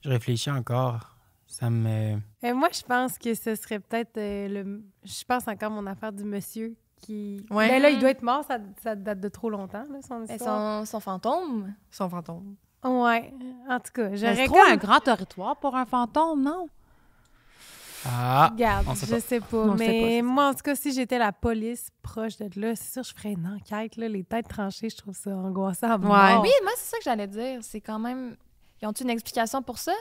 Je réfléchis encore. Ça me... Moi, je pense que ce serait peut-être Je pense encore mon affaire du monsieur qui... Ouais. Ben là, il doit être mort, ça date de trop longtemps, là, son Ben, histoire. son fantôme. Son fantôme. Ouais, en tout cas, Mais j'aurais c'est trop comme... un grand territoire pour un fantôme, non? Ah! Regarde, on sait je pas. sais pas. On sait pas, Mais c'est moi, en tout cas, si j'étais la police proche de là, c'est sûr, je ferais une enquête. Là, les têtes tranchées, je trouve ça angoissant. à mort. Oui, moi, c'est ça que j'allais dire. C'est quand même... Ils ont-tu une explication pour ça?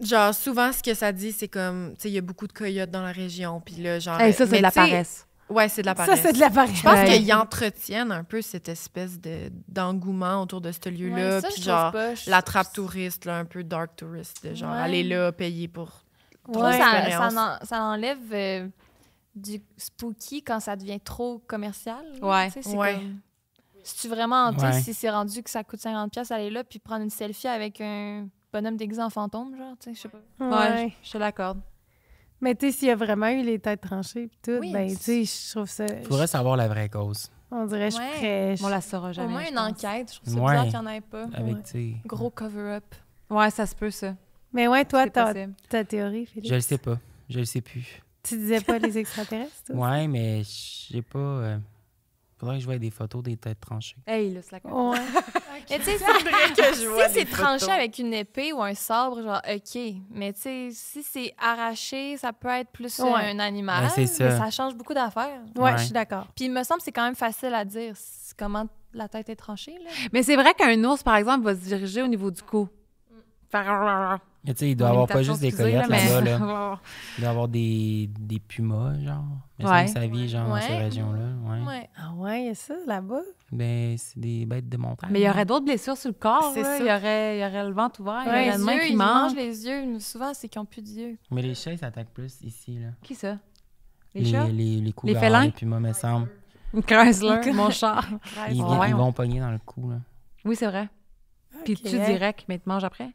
Genre, souvent, ce que ça dit, c'est comme, tu sais, il y a beaucoup de coyotes dans la région, puis là, genre... Hey, ça, c'est mais de la tu sais, paresse. Ouais, c'est de la Ça, paresse. c'est de la paresse. Je pense Ouais. qu'ils entretiennent un peu cette espèce d'engouement autour de ce lieu-là, Ouais, ça, puis je trouve genre, pas. la trappe touriste, là, un peu dark tourist, de genre, Ouais. aller là, payer pour... Je trouve que expérience. ça enlève du spooky quand ça devient trop commercial. Ouais. Tu sais, c'est Ouais. comme... Si tu vraiment hanté, Ouais. si c'est rendu que ça coûte 50$, aller là puis prendre une selfie avec un bonhomme déguisé en fantôme, genre, tu sais, je sais pas. Ouais, je te l'accorde. Mais tu sais, s'il y a vraiment eu les têtes tranchées puis tout, Oui, ben, tu sais, je trouve ça... Il faudrait savoir la vraie cause. On dirait, je Ouais. ferais... On la saura jamais. Au moins je une pense. enquête, je trouve ça Ouais. bizarre qu'il n'y en ait pas. Avec, Ouais. tu sais... Gros cover-up. Ouais, ça se peut, ça. Mais ouais, toi, C'est ta possible. théorie, Félix. Je le sais pas. Je le sais plus. Tu disais pas les extraterrestres, toi? Ouais, mais j'ai pas... Faudrait que je voie des photos des têtes tranchées. Hey, là, c'est la Ouais. Mais tu sais, que je vois si c'est des tranché photos. avec une épée ou un sabre, genre, OK. Mais tu sais, si c'est arraché, ça peut être plus Ouais. un animal. Ben, c'est ça. Mais ça change beaucoup d'affaires. Ouais, Ouais. je suis d'accord. Puis il me semble que c'est quand même facile à dire comment la tête est tranchée. Là. Mais c'est vrai qu'un ours, par exemple, va se diriger au niveau du cou. Faire... Mais tu sais, il doit y avoir pas juste des coyotes là-bas, là. là. Il doit y avoir des pumas, genre. Mais Ouais. ça vit, genre, dans Ouais. ces régions-là. Ouais. Ouais. Ah ouais, il y a ça, là-bas? Ben, c'est des bêtes de montagne. Mais il y aurait d'autres blessures sur le corps. C'est là. ça. Il y aurait le ventre ouvert, il y Ouais, aurait une main yeux, qui ils mange. mangent les yeux. Mais souvent, c'est qu'ils n'ont plus d'yeux. Mais les chats, ils s'attaquent plus ici, là. Qui ça? Les chats? Les cougars, félins? les pumas, me semble. Chrysler, mon chat. Ils, Ouais. ils vont pogner dans le cou, là. Oui, c'est vrai. Puis Ok. tu direct, mais ils te mangent après.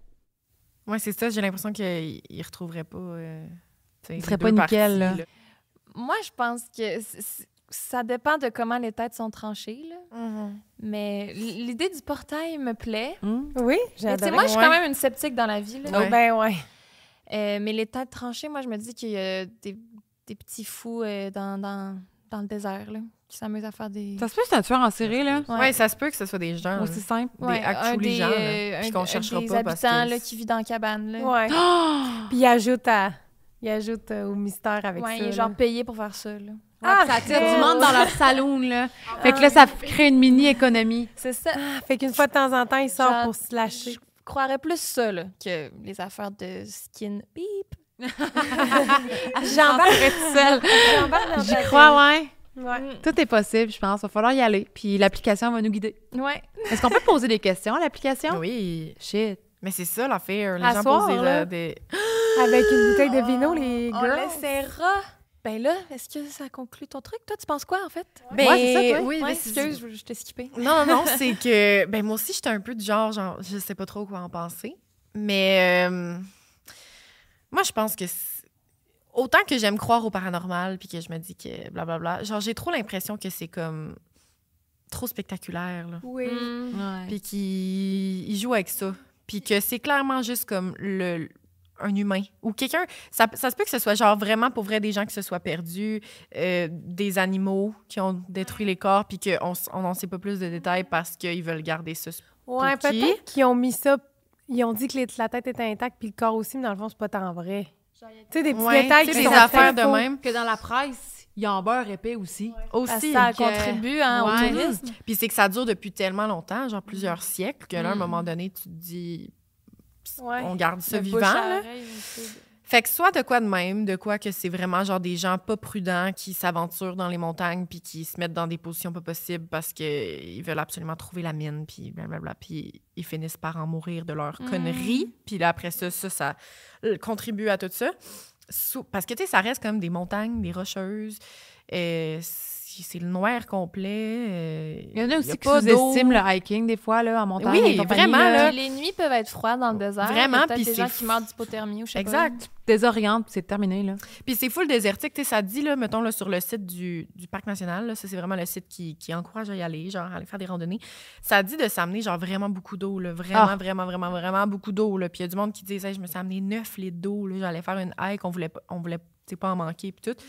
Ouais, c'est ça, j'ai l'impression qu'ils ne retrouveraient pas... Il serait pas nickel, là. Moi, je pense que ça dépend de comment les têtes sont tranchées, là. Mais l'idée du portail me plaît. Oui, Mais tu sais, moi, je suis quand même une sceptique dans la vie, là. Ouais. Ben ouais. Mais les têtes tranchées, moi, je me dis qu'il y a des petits fous dans le désert, là, qui s'amusent à faire des... Ça se peut que c'est un tueur en série, là. Ouais, ça se peut que ce soit des gens. Aussi simple. Des actually gens, là, puis qu'on cherchera des pas parce habitants que là, qui vivent dans la cabane. Là. Ouais. Puis il ajoute au mystère avec Ouais, ça. il est genre payé pour faire ça. Là. Ça attire du monde dans leur saloon, là. Fait que là, ça crée une mini-économie. C'est ça. Fait qu'une fois de temps en temps, il sort Genre, pour se lâcher. Je croirais plus ça là, que les affaires de skin beep. J'embarque seule. J'y crois, ouais. Ouais. Tout est possible, je pense. Il va falloir y aller. Puis l'application va nous guider. Ouais. Est-ce qu'on peut poser des questions à l'application? Oui. Shit. Mais c'est ça l'affaire. Les À gens soir, posent là. des... Avec une bouteille de vino, les On girls. l'essaiera. Ben là, est-ce que ça conclut ton truc? Toi, tu penses quoi, en fait? Ben, Ouais, c'est ça, toi. oui, Ouais, mais excuse, je t'ai skippé. Non, c'est que... Ben, moi aussi, j'étais un peu du genre, je sais pas trop quoi en penser. Mais moi, je pense que... Autant que j'aime croire au paranormal, puis que je me dis que blablabla, genre, j'ai trop l'impression que c'est comme trop spectaculaire, là. Oui. Ouais. Puis qu'il joue avec ça. Puis que c'est clairement juste comme un humain ou quelqu'un. Ça se peut que ce soit genre vraiment pour vrai des gens qui se soient perdus, des animaux qui ont détruit les corps, puis qu'on n'en sait pas plus de détails parce qu'ils veulent garder ça. Ouais, Pour qui? peut-être qu'ils ont mis ça. Ils ont dit que la tête était intacte, puis le corps aussi, mais dans le fond, c'est pas tant vrai. Tu sais, des petits Ouais, détails tu qui sais, sont des affaires peut-être de faux. même. Que dans la presse, il y a en beurre épais aussi. Parce que Aussi. ça que- contribue au Ouais. tourisme. Puis c'est que ça dure depuis tellement longtemps, genre plusieurs siècles, que là, à un Mm. moment donné, tu te dis, Ouais. on garde ça Le vivant. bouche à Là. oreille aussi. Fait que soit de quoi de même, de quoi que c'est vraiment genre des gens pas prudents qui s'aventurent dans les montagnes puis qui se mettent dans des positions pas possibles parce qu'ils veulent absolument trouver la mine puis blablabla, puis ils finissent par en mourir de leur connerie. Puis là, après ça contribue à tout ça. Parce que, tu sais, ça reste comme des montagnes, des rocheuses. C'est le noir complet. Il y en a aussi qui pas d'eau. sous-estiment le hiking, des fois, là, en montagne. Oui, et compagnie, vraiment, là. là. Puis les nuits peuvent être froides dans le désert. Vraiment, Il y a peut-être puis des gens c'est qui meurent d'hypothermie ou je sais Exact. Désoriente, puis c'est terminé, là. Puis c'est full désertique, tu sais, ça dit, là, mettons, là, sur le site du Parc national, là, ça, c'est vraiment le site qui encourage à y aller, genre, à aller faire des randonnées. Ça dit de s'amener, genre, vraiment beaucoup d'eau, là, vraiment beaucoup d'eau, là. Puis il y a du monde qui dit, hey, je me suis amené 9 litres d'eau, là, j'allais faire une hike, on voulait tu sais, pas en manquer, puis tout.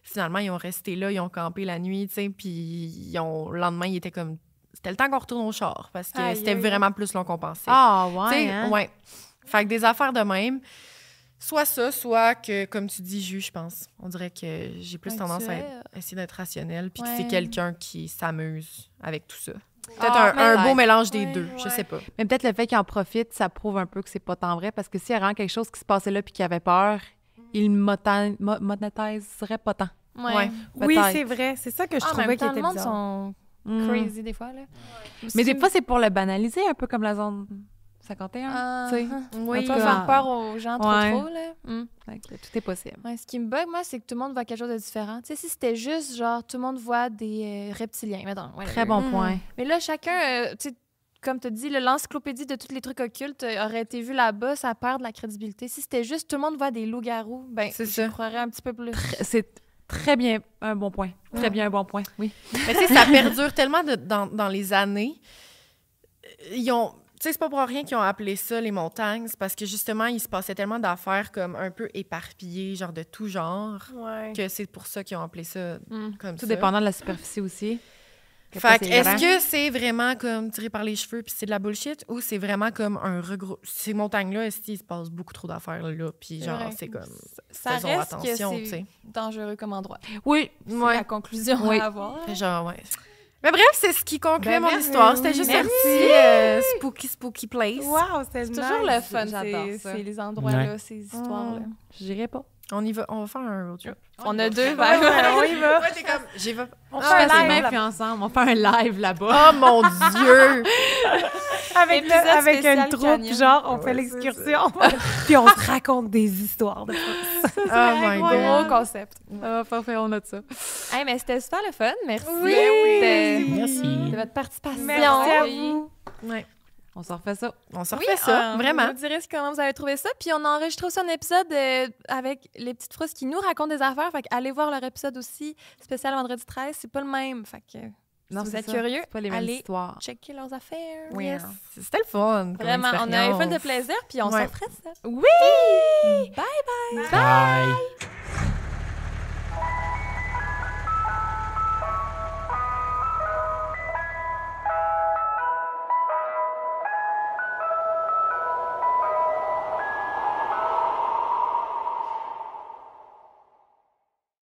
Finalement, ils ont resté là, ils ont campé la nuit, tu sais, puis le lendemain, ils étaient comme... C'était le temps qu'on retourne au char, parce que Aïe, c'était aïe. vraiment plus long qu'on pensait. Ah, Tu ouais, sais, hein? ouais. Fait que des affaires de même. Soit ça, soit que, comme tu dis, je pense. On dirait que j'ai plus tendance à essayer d'être rationnelle, puis que c'est Ouais. quelqu'un qui s'amuse avec tout ça. Peut-être Ah, un beau peut-être. mélange des Ouais, deux, je ouais. sais pas. Mais peut-être le fait qu'il en profite, ça prouve un peu que c'est pas tant vrai, parce que s'il y a vraiment quelque chose qui se passait là puis qu'il avait peur, il monétiserait pas tant. Ouais. Oui, Peut-être. c'est vrai. C'est ça que je En trouvais même qui temps, était le monde bizarre. sont Mm. crazy des fois. Là. Mais des fois, c'est pour le banaliser, un peu comme la zone 51. tu sais. Oui. En tout Pas cas, faire peur aux gens Ouais. trop, là. Fait que tout est possible. Ouais, ce qui me bug, moi, c'est que tout le monde voit quelque chose de différent. Tu sais, si c'était juste, genre, tout le monde voit des reptiliens, mettons. Très bon Mm. point. Mais là, chacun, tu sais, comme tu as dit, l'encyclopédie de tous les trucs occultes aurait été vue là-bas, ça perd de la crédibilité. Si c'était juste tout le monde voit des loups-garous, ben, C'est je ça. croirais un petit peu plus. C'est très bien un bon point. Très bien un bon point, oui. Mais tu sais, ça perdure tellement dans les années. Ils ont... Tu sais, c'est pas pour rien qu'ils ont appelé ça les montagnes. C'est parce que, justement, il se passait tellement d'affaires comme un peu éparpillées, genre de tout genre, Ouais. que c'est pour ça qu'ils ont appelé ça comme Tout ça. dépendant de la superficie aussi. Fait que, c'est est-ce grand. que c'est vraiment comme tiré par les cheveux puis c'est de la bullshit ou c'est vraiment comme un regroupe... Ces montagnes-là, est-ce qu'il se passe beaucoup trop d'affaires là? Puis C'est genre, vrai. c'est comme... Ça faisons reste attention, que tu c'est sais. dangereux comme endroit. Oui, C'est Ouais. la conclusion Oui. à avoir. Genre, ouais. Mais bref, c'est ce qui conclut Ben, mon merci. histoire. C'était juste un Merci. petit spooky place. Wow, c'est C'est toujours le fun, J'adore c'est ça. c'est les endroits-là, ces histoires-là. j'irai pas. On va faire un road trip. On a deux, Ouais, ben, on y va. Ouais, t'es comme... J'y vais. On Je fait un fais live même là- puis ensemble. On fait un live là-bas. Oh mon Dieu! avec, Épisode avec spécial une troupe, canyon. genre, on fait l'excursion. Puis on se raconte des histoires. De Oh my God. gros concept. Parfait, on note ça. Hey, mais c'était super le fun. Merci Oui. de Merci. votre participation. Merci à vous. Ouais. On s'en refait ça. On s'en refait ça, vraiment. Vous direz comment vous avez trouvé ça. Puis on a enregistré aussi un épisode avec les petites frusses qui nous racontent des affaires. Fait allez voir leur épisode aussi, spécial vendredi 13. C'est pas le même. Fait que si vous êtes curieux, pas les mêmes allez histoires. checker leurs affaires. Oui, Yes. C'était le fun. Vraiment, on a eu fait de plaisir. Puis on s'en ferait ça. Oui! Bye bye! Bye!